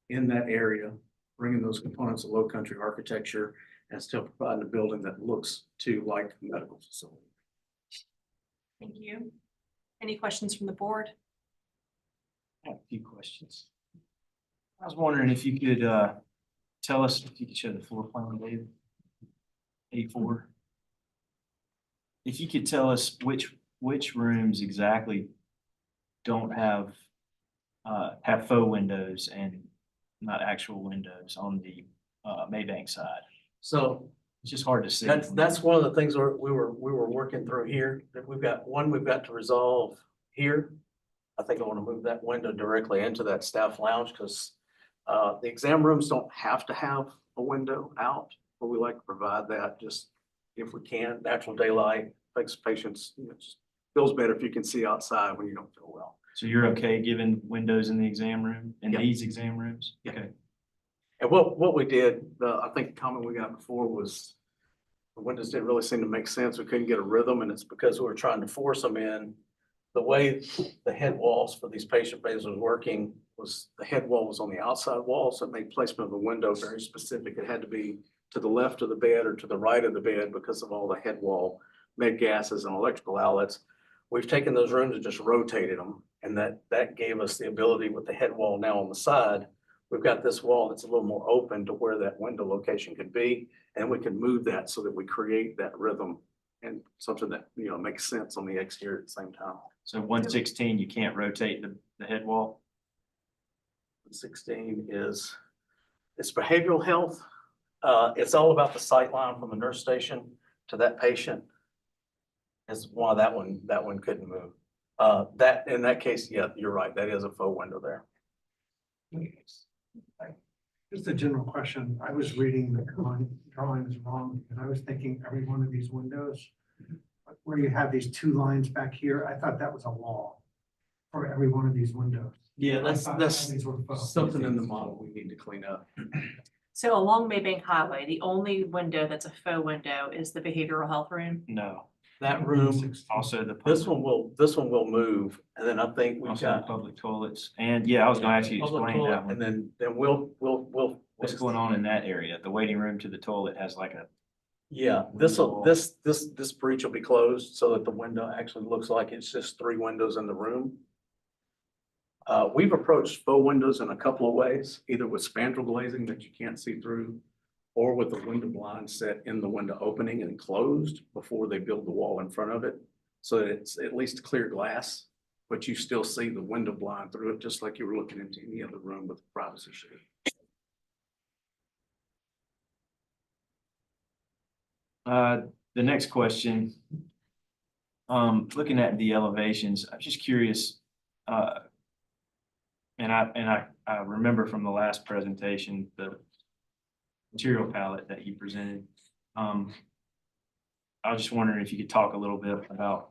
in that area, bringing those components of low country architecture and still providing a building that looks to like a medical facility. Thank you. Any questions from the board? I have a few questions. I was wondering if you could tell us, if you could show the floor plan, David. A4. If you could tell us which rooms exactly don't have faux windows and not actual windows on the Maybank side. So It's just hard to see. that's one of the things we were working through here. That we've got to resolve here. I think I want to move that window directly into that staff lounge because the exam rooms don't have to have a window out, but we like to provide that just if we can. Natural daylight makes patients, it just feels better if you can see outside when you don't feel well. So you're okay giving windows in the exam room, in Yeah. these exam rooms? Yeah. Okay. And what we did, I think the comment we got before was the windows didn't really seem to make sense. We couldn't get a rhythm, and it's because we were trying to force them in. The way the head walls for these patient bays was working was the head wall was on the outside wall, so it made placement of the window very specific. It had to be to the left of the bed or to the right of the bed because of all the head wall med gases and electrical outlets. We've taken those rooms and just rotated them, and that gave us the ability with the head wall now on the side. We've got this wall that's a little more open to where that window location could be, and we can move that so that we create that rhythm and something that, makes sense on the exterior at the same time. So 116, you can't rotate the head wall? 16 is, it's behavioral health. It's all about the sight line from the nurse station to that patient. Is why that one couldn't move. That, in that case, yeah, you're right. That is a faux window there. Just a general question. I was reading the drawings wrong, and I was thinking every one of these windows, where you have these 2 lines back here, I thought that was a wall for every one of these windows. Yeah, I thought these were faux. something in the model we need to clean up. So along Maybank Highway, the only window that's a faux window is the behavioral health room. No. That room, Also the. this one will move, and then I think we've Also the got. public toilets. And yeah, I was gonna actually public explain that toilet, one. And then we'll. What's going on in that area? The waiting room to the toilet has like a, Yeah, this breach will be closed so that the window actually looks like it's just 3 windows in the room. We've approached faux windows in a couple of ways, either with spandrel glazing that you can't see through, or with the window blind set in the window opening and closed before they build the wall in front of it. So that it's at least clear glass but you still see the window blind through it, just like you were looking into any other room with privacy shade. The next question. Looking at the elevations, I'm just curious, and I remember from the last presentation, the material palette that you presented. I was just wondering if you could talk a little bit about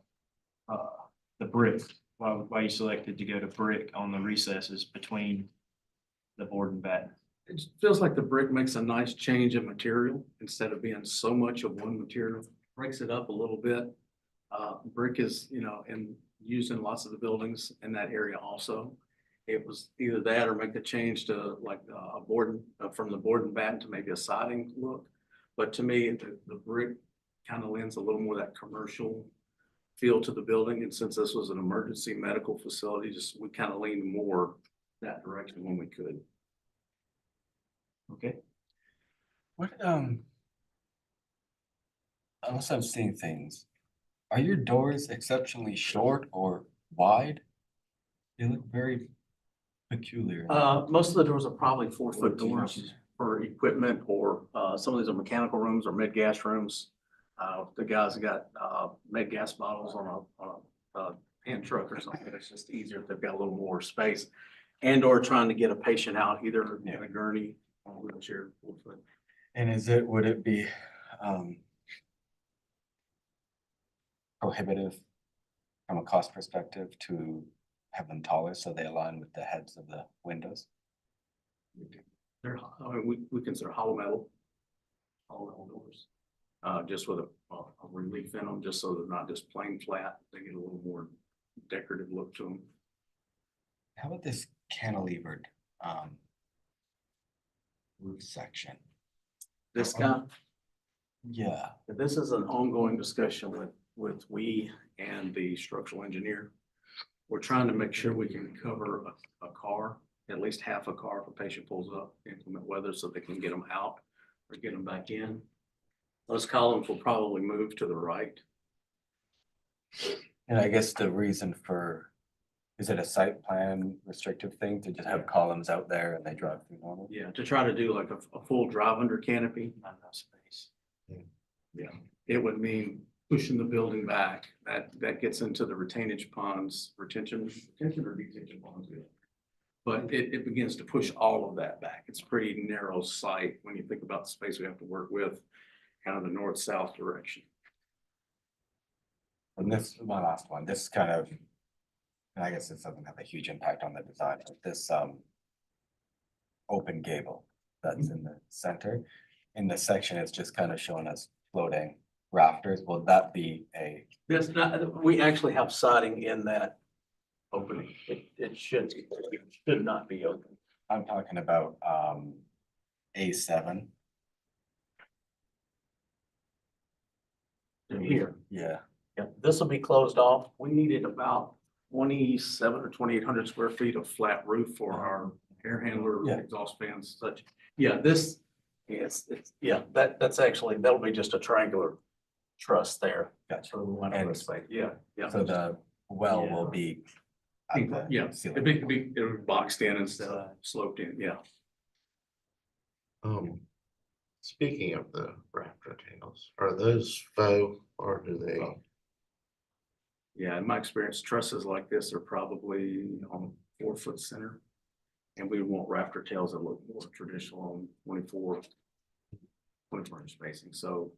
the brick, why you selected to go to brick on the recesses between the board and batten. It feels like the brick makes a nice change in material instead of being so much of one material, breaks it up a little bit. Brick is, used in lots of the buildings in that area also. It was either that or make the change to like a board, from the board and batten to maybe a siding look. But to me, the brick kind of lends a little more of that commercial feel to the building. And since this was an emergency medical facility, we kind of leaned more that direction when we could. Okay. What, unless I'm seeing things, are your doors exceptionally short or wide? They look very peculiar. Most of the doors are probably 4-foot doors for equipment or, some of these are mechanical rooms or mid-gas rooms. The guys have got, mid-gas bottles on a hand truck or something. It's just easier if they've got a little more space. And or trying to get a patient out either in a gurney or wheelchair. 4-foot. And would it be, prohibitive from a cost perspective to have them taller so they align with the heads of the windows? We consider hollow metal doors, just with a relief in them, just so they're not just plain flat. They get a little more decorative look to them. How about this cantilevered roof section? This guy, Yeah, this is an ongoing discussion with we and the structural engineer. We're trying to make sure we can cover a car, at least half a car if a patient pulls up, inclement weather, so they can get them out or get them back in. Those columns will probably move to the right. and I guess the reason is it a site plan restrictive thing to just have columns out there and they drive through normal? Yeah, to try to do like a full drive under canopy. Not enough space. Yeah, it would mean pushing the building back. That gets into the retainage ponds, retention or detention ponds. Yeah. But it begins to push all of that back. It's a pretty narrow site when you think about the space we have to work with, kind of the north-south direction. And this, my last one, this kind of, and I guess this doesn't have a huge impact on the design, but this open gable that's in the center. In this section, it's just kind of showing us floating rafters. Will that be a? We actually have siding in that opening. It should not be open. I'm talking about A7. Here. Yeah. Yeah, this will be closed off. We needed about 27 or 2,800 square feet of flat roof for our air handler, Yeah. exhaust fans, such. Yeah, this, that'll be just a triangular truss there. Gotcha. So we want And- to space. Yeah, yeah. So the well will be at the Yeah, ceiling. it'll be boxed in instead of sloped in, yeah. Speaking of the rafter tails, are those faux or do they? Yeah, in my experience, trusses like this are probably on 4-foot center. And we want rafter tails that look more traditional on 24 inch spacing, so.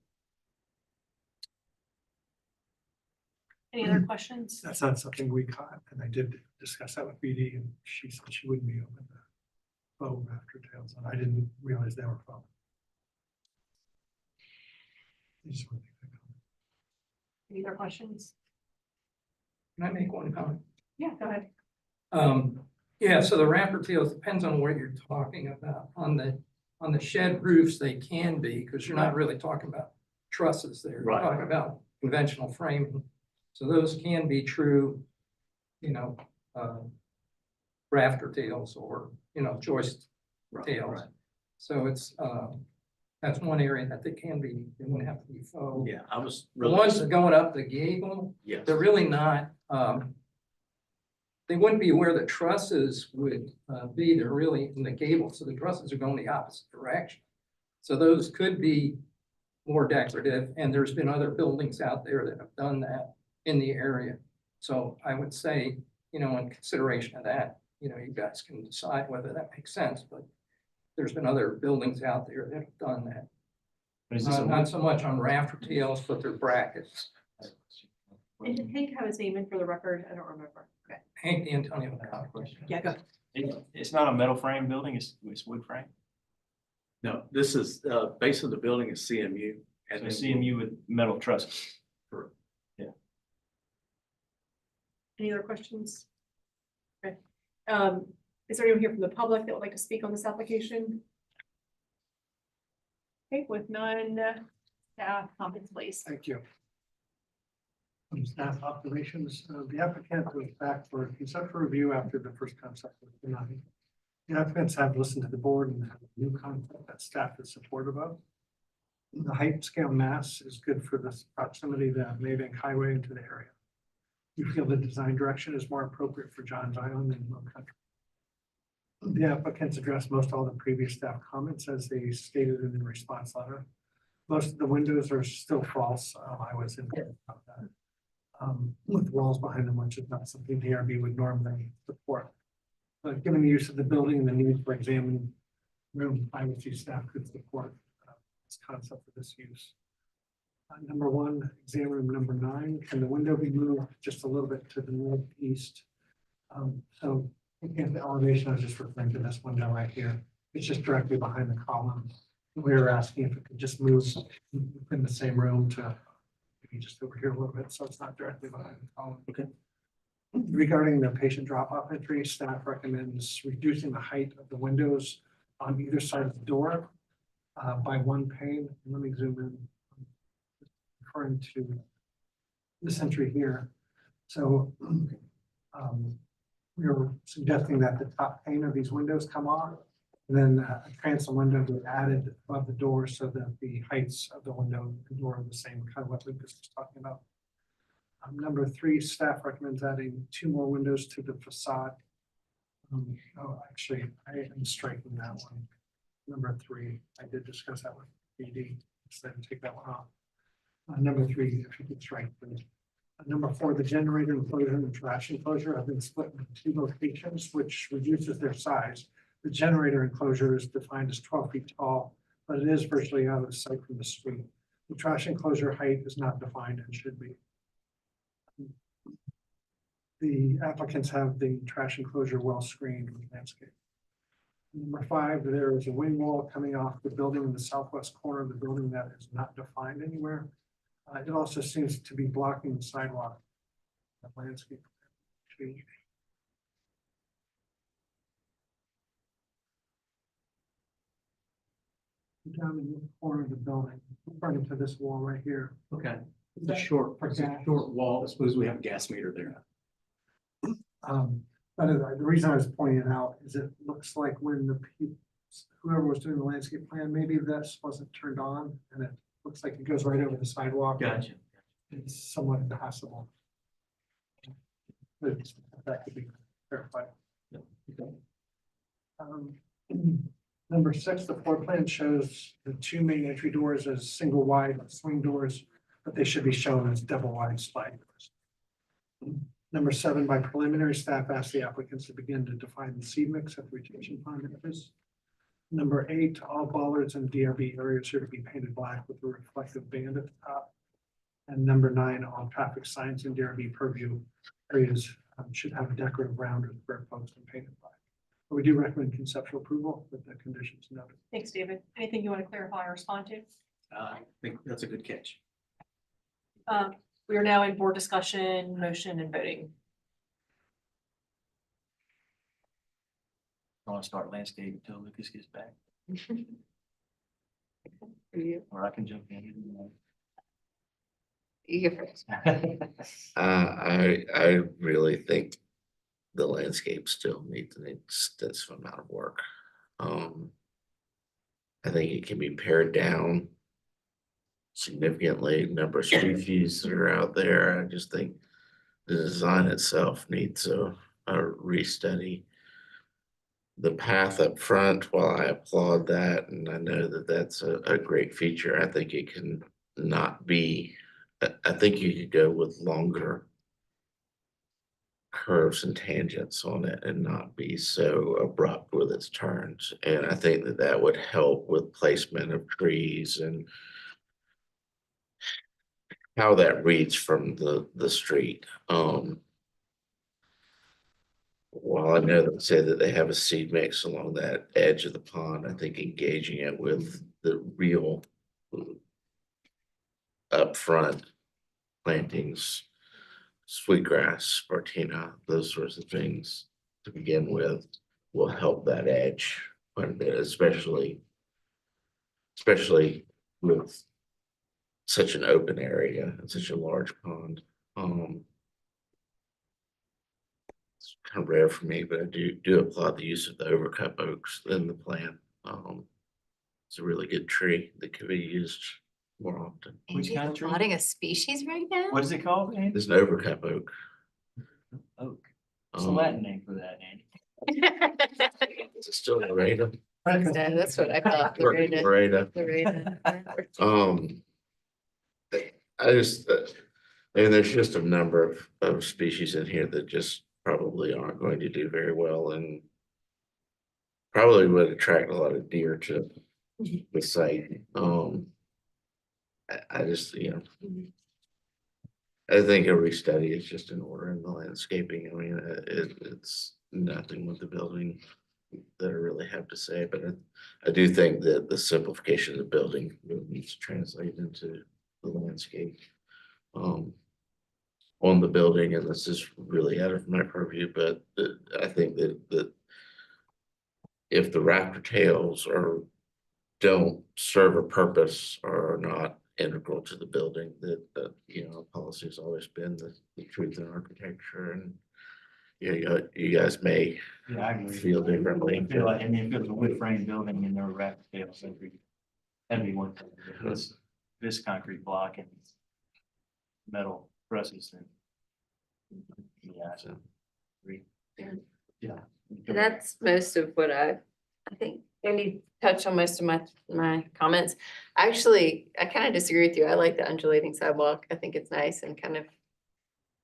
Any other questions? That's not something we caught, and I did discuss that with BD, and she said she wouldn't be open to faux rafter tails, and I didn't realize they were faux. I just wanted to make that comment. Any other questions? Can I make one comment? Yeah, go ahead. Yeah, so the rafter tails depends on what you're talking about. On the shed roofs, they can be, because you're not really talking about trusses there. You're Right. talking about conventional framing. So those can be true, rafter tails or, joist tails. Right. So it's, that's one area that they can be, they wouldn't have to be faux. Yeah, I was The really. ones that going up the gable, Yes. they're really not, they wouldn't be where the trusses would be. They're really in the gable, so the trusses are going the opposite direction. So those could be more decorative, and there's been other buildings out there that have done that in the area. So I would say, you know, in consideration of that, you know, you guys can decide whether that makes sense, but there's been other buildings out there that have done that. Is this Not so much on rafter tails, but they're brackets. And did Hank have his name in for the record? I don't remember. Okay. Hank D'Antonio. Yeah, go. It's not a metal frame building, it's wood frame. No, this is, base of the building is CMU. So And then CMU with metal trusses. Correct. Any other questions? Okay. Is there anyone here from the public that would like to speak on this application? Okay, with none, staff comments, please. Thank you. Staff observations, the applicant was back for conceptual review after the first concept was denied. The applicants have listened to the board and have a new concept that staff is supportive of. The height scale mass is good for the proximity to Maybank Highway into the area. We feel the design direction is more appropriate for Johns Island and Low Country. The applicants addressed most all the previous staff comments as they stated in the response letter. Most of the windows are still false. I was in about that. With walls behind them, which is not something DRB would normally support. But given the use of the building and the need for examining room privacy, staff could support this concept for this use. Number one, exam room number 9, can the window be moved just a little bit to the northeast? So looking at the elevation, I was just referring to this window right here. It's just directly behind the column. We were asking if it could just move within the same room to maybe just over here a little bit, so it's not directly behind the column. Okay. Regarding the patient drop-off entry, staff recommends reducing the height of the windows on either side of the door by 1 pane. Let me zoom in. Referring to this entry here. So we are suggesting that the top pane of these windows come off, and then a transom window be added above the door so that the heights of the window and door are the same, kind of what Lucas was talking about. Number 3, staff recommends adding 2 more windows to the facade. Actually, I am striking that one. Number 3, I did discuss that with BD, so I didn't take that one off. Number 3, if you could strike, please. Number 4, the generator enclosure and the trash enclosure have been split into 2 locations, which reduces their size. The generator enclosure is defined as 12 feet tall, but it is virtually out of sight from the street. The trash enclosure height is not defined and should be. The applicants have the trash enclosure well screened with landscape. Number 5, there is a wing wall coming off the building in the southwest corner of the building that is not defined anywhere. It also seems to be blocking the sidewalk. The landscape. Down in the corner of the building, according to this wall right here. Okay. It's a short wall. I suppose we have a gas meter there. But the reason I was pointing it out is it looks like when the people, whoever was doing the landscape plan, maybe this wasn't turned on, and it looks like it goes right over the sidewalk. Gotcha. It's somewhat impossible. But that could be clarified. Number 6, the floor plan shows the 2 main entry doors as single wide swing doors, but they should be shown as double wide slide doors. Number 7, by preliminary, staff asked the applicants to begin to define the seed mix at the retention pond edges. Number 8, all bollards and DRB areas are to be painted black with a reflective band at the top. And number 9, all traffic signs in DRB purview areas should have a decorative round or square post and painted black. But we do recommend conceptual approval with the conditions noted. Thanks, David. Anything you want to clarify or respond to? I think that's a good catch. We are now in board discussion, motion and voting. I want to start landscape until Lucas gets back, You or I can jump in. go first. I really think the landscape still needs an extensive amount of work. I think it can be pared down significantly, number of species that are out there. I just think the design itself needs a restudy. The path up front, while I applaud that, and I know that that's a great feature, I think it can not be, I think you could go with longer curves and tangents on it and not be so abrupt with its turns. And I think that that would help with placement of trees and how that reads from the street. While I know that say that they have a seed mix along that edge of the pond, I think engaging it with the real upfront plantings, sweetgrass, spartina, those sorts of things to begin with will help that edge quite a bit, especially with such an open area and such a large pond. It's kind of rare for me, but I do applaud the use of the overcup oaks in the plant. It's a really good tree that could be used more often. Which Andy's kind of tree? plotting a species right now? What is it called, Andy? There's an overcup oak. Oak. What's the Um, Latin name for that, Andy? Is it still Loretta? That's what I thought. Lorena. Loretta. Lorena. I just, and there's just a number of species in here that just probably aren't going to do very well and probably would attract a lot of deer to the site. I just, I think a restudy is just in order in the landscaping. I mean, it's nothing with the building that I really have to say, but I do think that the simplification of the building really needs to translate into the landscape. On the building, and this is really out of my purview, but I think that if the raptor tails don't serve a purpose or are not integral to the building, that policy has always been the truth in architecture, and you guys may Yeah, I agree. feel differently. I feel like, I mean, if it was a wood frame building and there were raft tails, that'd be one thing. But this concrete block and metal trusses, then. Yeah, so. Agree. Yeah. And that's most of what I think Andy touched on most of my comments. Actually, I kind of disagree with you. I like the undulating sidewalk. I think it's nice and kind of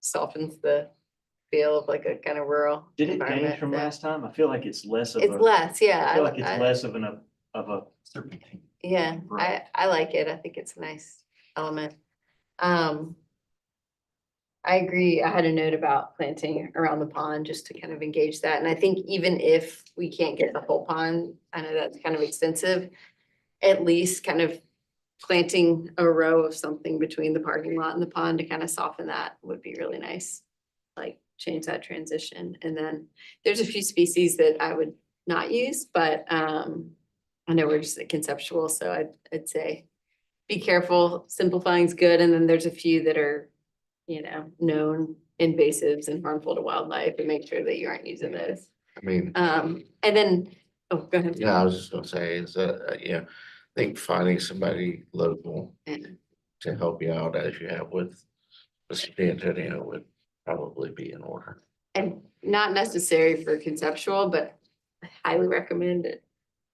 softens the feel of like a kind of rural. Did it change environment from that- last time? I feel like it's less of It's a, less, yeah. I feel like it's I- less of a serpentine. Yeah, Right. I like it. I think it's a nice element. I agree. I had a note about planting around the pond just to kind of engage that. And I think even if we can't get the whole pond, I know that's kind of extensive, at least kind of planting a row of something between the parking lot and the pond to kind of soften that would be really nice. Like change that transition. And then there's a few species that I would not use, but I know we're just conceptual, so I'd say be careful. Simplifying is good. And then there's a few that are, known invasives and harmful to wildlife, and make sure that you aren't using those. I mean, And then, oh, go ahead. yeah, I was just gonna say is that, I think finding somebody local Yeah. to help you out as you have with Mr. D'Antonio would probably be in order. And not necessary for conceptual, but I highly recommend it.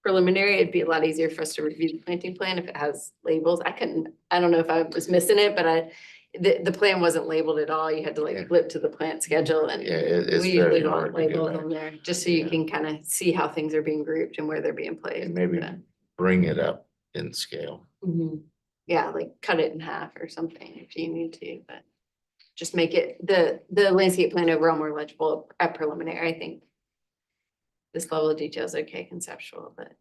Preliminary, it'd be a lot easier for us to review the planting plan if it has labels. I don't know if I was missing it, but the plan wasn't labeled at all. You had to Yeah. like flip to the plant schedule and Yeah, it's we usually very don't hard to go label back. them there, just so you Yeah. can kind of see how things are being grouped and where they're being placed. And maybe bring it up in scale. Yeah, like cut it in half or something if you need to, but just make it the landscape plan overall more legible at preliminary. I think this level of detail is okay conceptual, but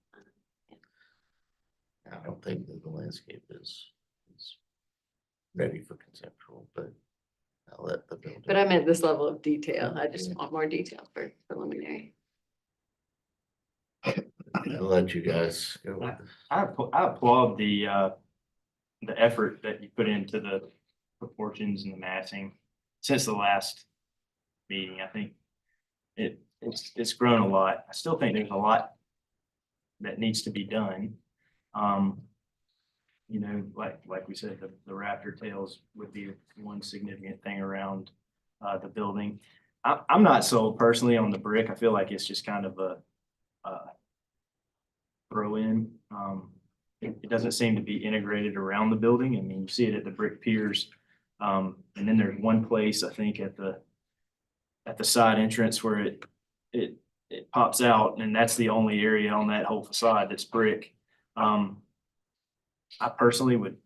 I don't think that the landscape is ready for conceptual, but I'll let the building. I meant this level of detail. I just want more detail for preliminary. I'll let you guys go with it. I applaud the effort that you put into the proportions and the massing since the last meeting. I think it's grown a lot. I still think there's a lot that needs to be done. Like we said, the raptor tails would be one significant thing around the building. I'm not sold personally on the brick. I feel like it's just kind of a throw in. It doesn't seem to be integrated around the building. I mean, you see it at the brick piers. And then there's one place, I think, at the side entrance where it pops out, and that's the only area on that whole facade that's brick. I personally would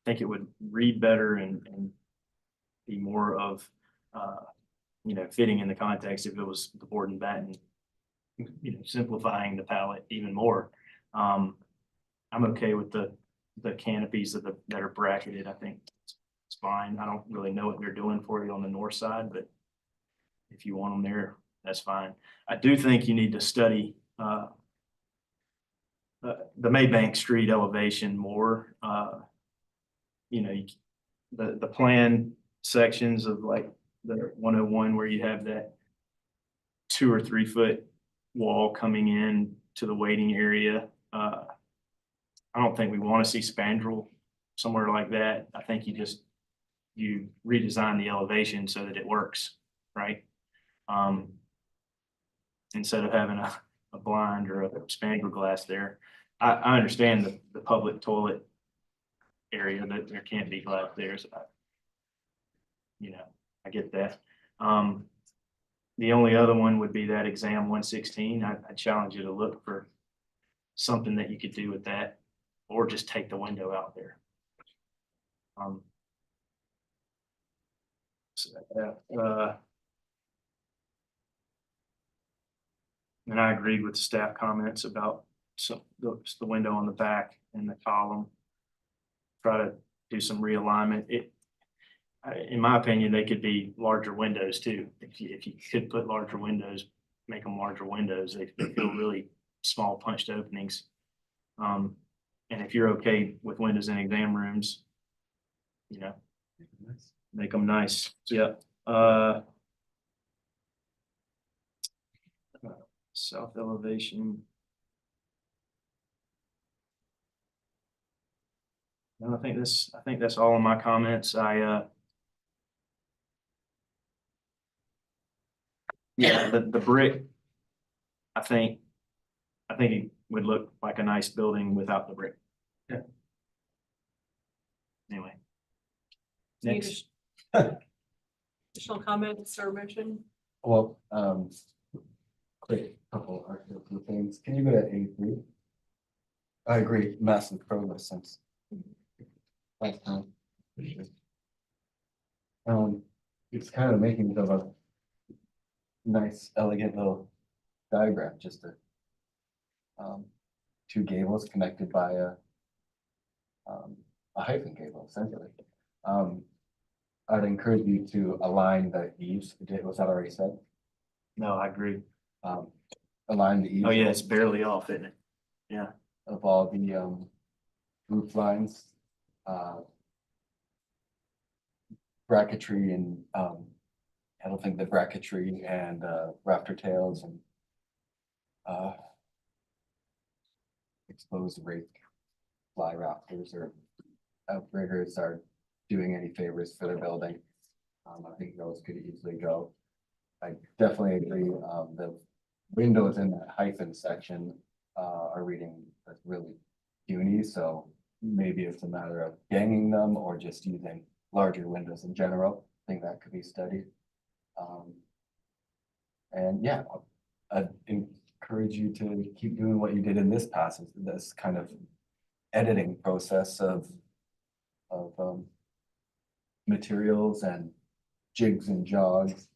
think it would read better and be more of, fitting in the context if it was the board and batten, simplifying the palette even more. I'm okay with the canopies that are bracketed. I think it's fine. I don't really know what they're doing for you on the north side, but if you want them there, that's fine. I do think you need to study the Maybank Street elevation more. The plan sections of like the 101 where you have that 2 or 3 foot wall coming in to the waiting area. I don't think we want to see spandrel somewhere like that. I think you redesign the elevation so that it works, right? Instead of having a blind or a spandrel glass there. I understand the public toilet area that there can't be glass there. So I get that. The only other one would be that exam 116. I challenge you to look for something that you could do with that, or just take the window out there. And I agreed with the staff comments about the window on the back and the column. Try to do some realignment. In my opinion, they could be larger windows too. If you could put larger windows, make them larger windows, they feel really small punched openings. And if you're okay with windows in exam rooms, make them nice. Yep. South elevation. No, I think that's all of my comments. The brick, I think it would look like a nice building without the brick. Yeah. Anyway. Any Next. Additional comments or motion? Well, quick couple article things. Can you go to 83? I agree, massive progress since last time. It's kind of making it a nice, elegant little diagram, just a 2 gables connected by a hyphen gable, essentially. I'd encourage you to align the eaves. Was that already said? No, I agree. Align the eaves. Oh yeah, it's barely off, isn't it? Yeah. Of all the roof lines, bracketry and I don't think the bracketry and rafter tails and exposed rake fly rafters or outriggers are doing any favors for their building. I think those could easily go. I definitely agree. The windows in that hyphen section are reading really puny, so maybe it's a matter of ganging them or just using larger windows in general. I think that could be studied. And yeah, I'd encourage you to keep doing what you did in this passage, this kind of editing process of materials and jigs and jogs.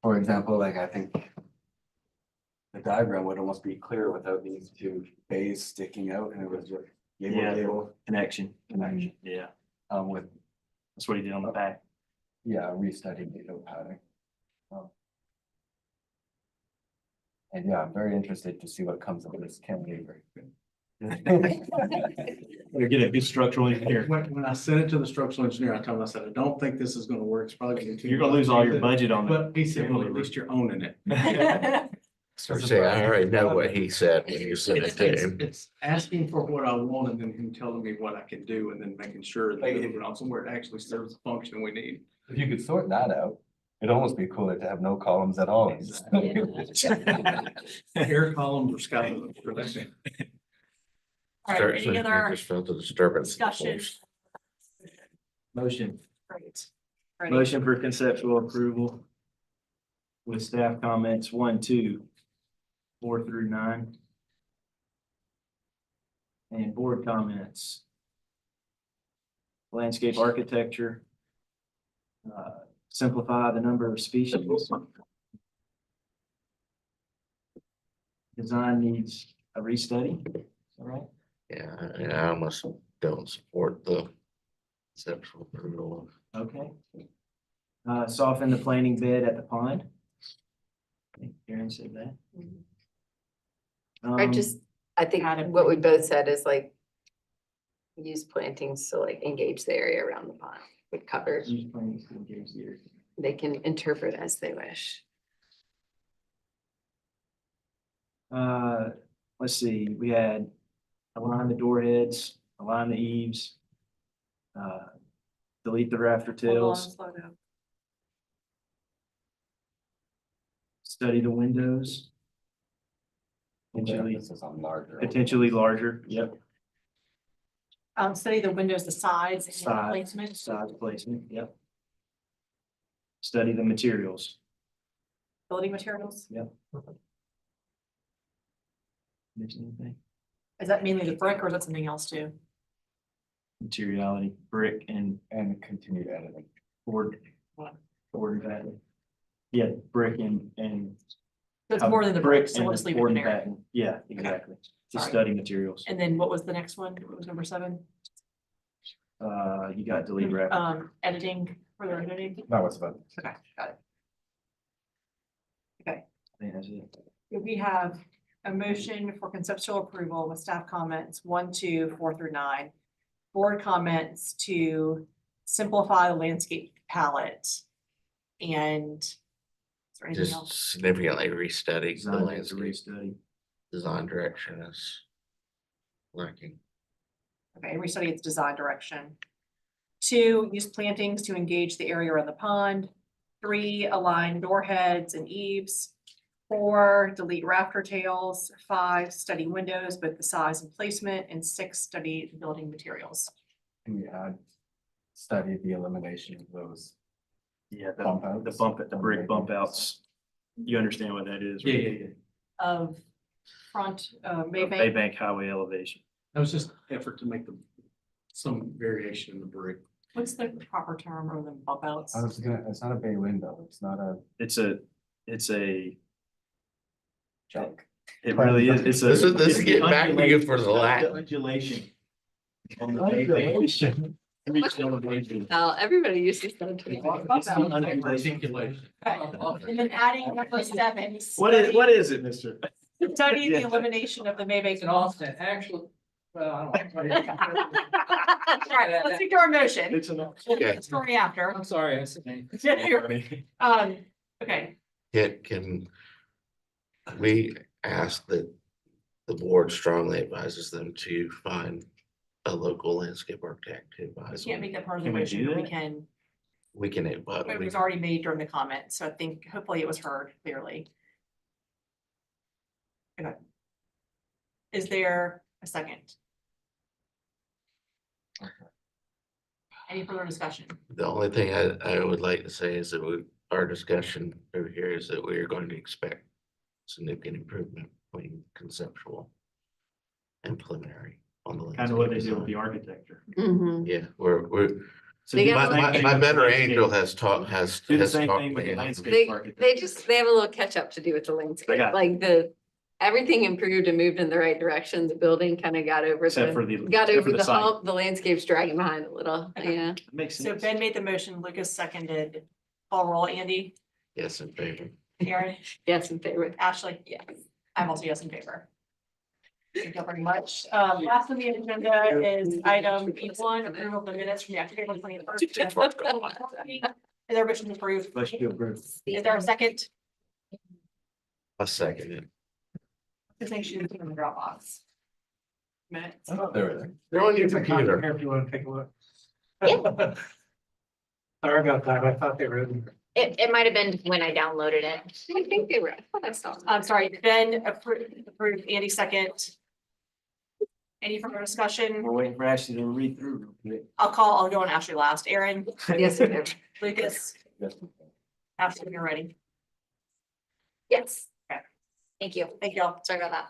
For example, like I think the diagram would almost be clear without these 2 bays sticking out, and it was just gable Connection. connection. Yeah, With that's what he did on the back. restudied dado pattern. And yeah, I'm very interested to see what comes of this cantilever. Better get a good structural engineer. When I sent it to the structural engineer, I told him, I said, I don't think this is gonna work. It's probably gonna. You're gonna lose all your budget on it. But he said, well, at least you're owning it. Say, I already know what he said when you sent it to him. It's asking for what I want and then him telling me what I can do and then making sure that Like, moving on somewhere it actually serves the function we need. If you could sort that out, It'd almost be cooler to have no columns at all. Air columns or sky. All right, any other Just felt the disturbance. discussion? Motion. Great. Ready? Motion for conceptual approval with staff comments 1, 2, 4 through 9. And board comments. Landscape architecture. Simplify the number of species. Design needs a restudy, all right? Yeah, and I almost don't support the conceptual approval. Okay. Soften the planting bed at the pond. I think Karen said that. Or just, I think Add a what we both said is like, use plantings to like engage the area around the pond, would cover, Use plantings to engage the area. they can interpret as they wish. Let's see, we had align the door heads, align the eaves. Delete the rafter Hold on, tails, slow down. study the windows. Potentially, Emphasis on larger. potentially larger, yep, Study the windows, the sides and the Size. placement. size placement, yep. Study the materials, Building materials. miss anything? Is that mainly the brick or is that something else too? Materiality, brick and And continued editing. board. Board and batten. Yeah, brick and. So it's more than the brick, so and we'll just leave it board and generic. batten. Yeah, exactly. Just Sorry. study materials. And then what was the next one? What was number 7? You got delete rafter. Editing, further editing. That was about. Okay, got it. I think that's it. We have a motion for conceptual approval with staff comments 1, 2, 4 through 9. Board comments to simplify the landscape palette. And is there anything else? Just significantly restudy the Design is a landscape, restudy. design direction is lacking. Okay, restudy its design direction. 2, use plantings to engage the area of the pond. 3, align door heads and eaves. 4, delete rafter tails. 5, study windows, both the size and placement. And 6, study the building materials. Can we add, study the elimination of those? Yeah, Bump the outs. bump at the brick bump outs. You understand what that is? right? Yeah. Of front, Maybank. Maybank Highway elevation. That was just effort to make some variation in the brick. What's the proper term other than bump outs? It's not a bay window, it's not a It's a, junk. it really is, it's a. This is it's the getting back to you undulation- for the Latin. Undulation. On the Maybank. Reach elevation. Well, everybody uses that. It's the undulation. Okay. And then adding number 7. What is it, mister? Study the Yeah. elimination of the Maybank. It's an offset, actually, well, I don't know. All right, let's do our motion. It's an. We'll get the story after. I'm sorry, I said. Okay, Can we ask that the board strongly advises them to find a local landscape architect to we advise can't them? make that part of the Can we motion, do but we that? can, We can, but it we, was already made during the comment, so I think hopefully it was heard clearly. Okay. Is there a second? Any further discussion? the only thing I would like to say is that our discussion over here is that we are going to expect significant improvement between conceptual and preliminary on the. Kind of what they landscape did with the design. architecture. Mhm. Yeah, we're, So They do got the my, same thing my with better landscape. angel has taught, has. Do the has same taught thing with me the how to- landscape They architecture. they have a little catch up to do with the landscape, got it. like everything improved and moved in the right direction. The building kind of got over Except for the, the. got except over for the site. hump. The landscape's dragging behind a little, Okay. yeah. Makes So sense. Ben made the motion, Lucas seconded, call roll, Andy, Yes, in favor. Aaron, Yes, in favor. Ashley, yes, I'm also yes in favor. Thank you very much. Last on the agenda is item B1, approval of the minutes from the October 21st. Is there a motion to approve? Let's do approve. Is there a second? A second it. This thing should be in the Dropbox. Minutes. I thought they were there. They're on your It's a copy computer. here if you want to take a look. Sorry about that, I thought they were in. It might have been when I downloaded it. I think they were, I thought I saw. them. I'm sorry, Ben approved, Andy second. Any further discussion? We're waiting for Ashley to read through real quick. I'll go on Ashley last. Aaron, Yes, I did. Lucas, Ashley, when you're ready. Yes. Okay. Thank you. Thank y'all. Sorry about that.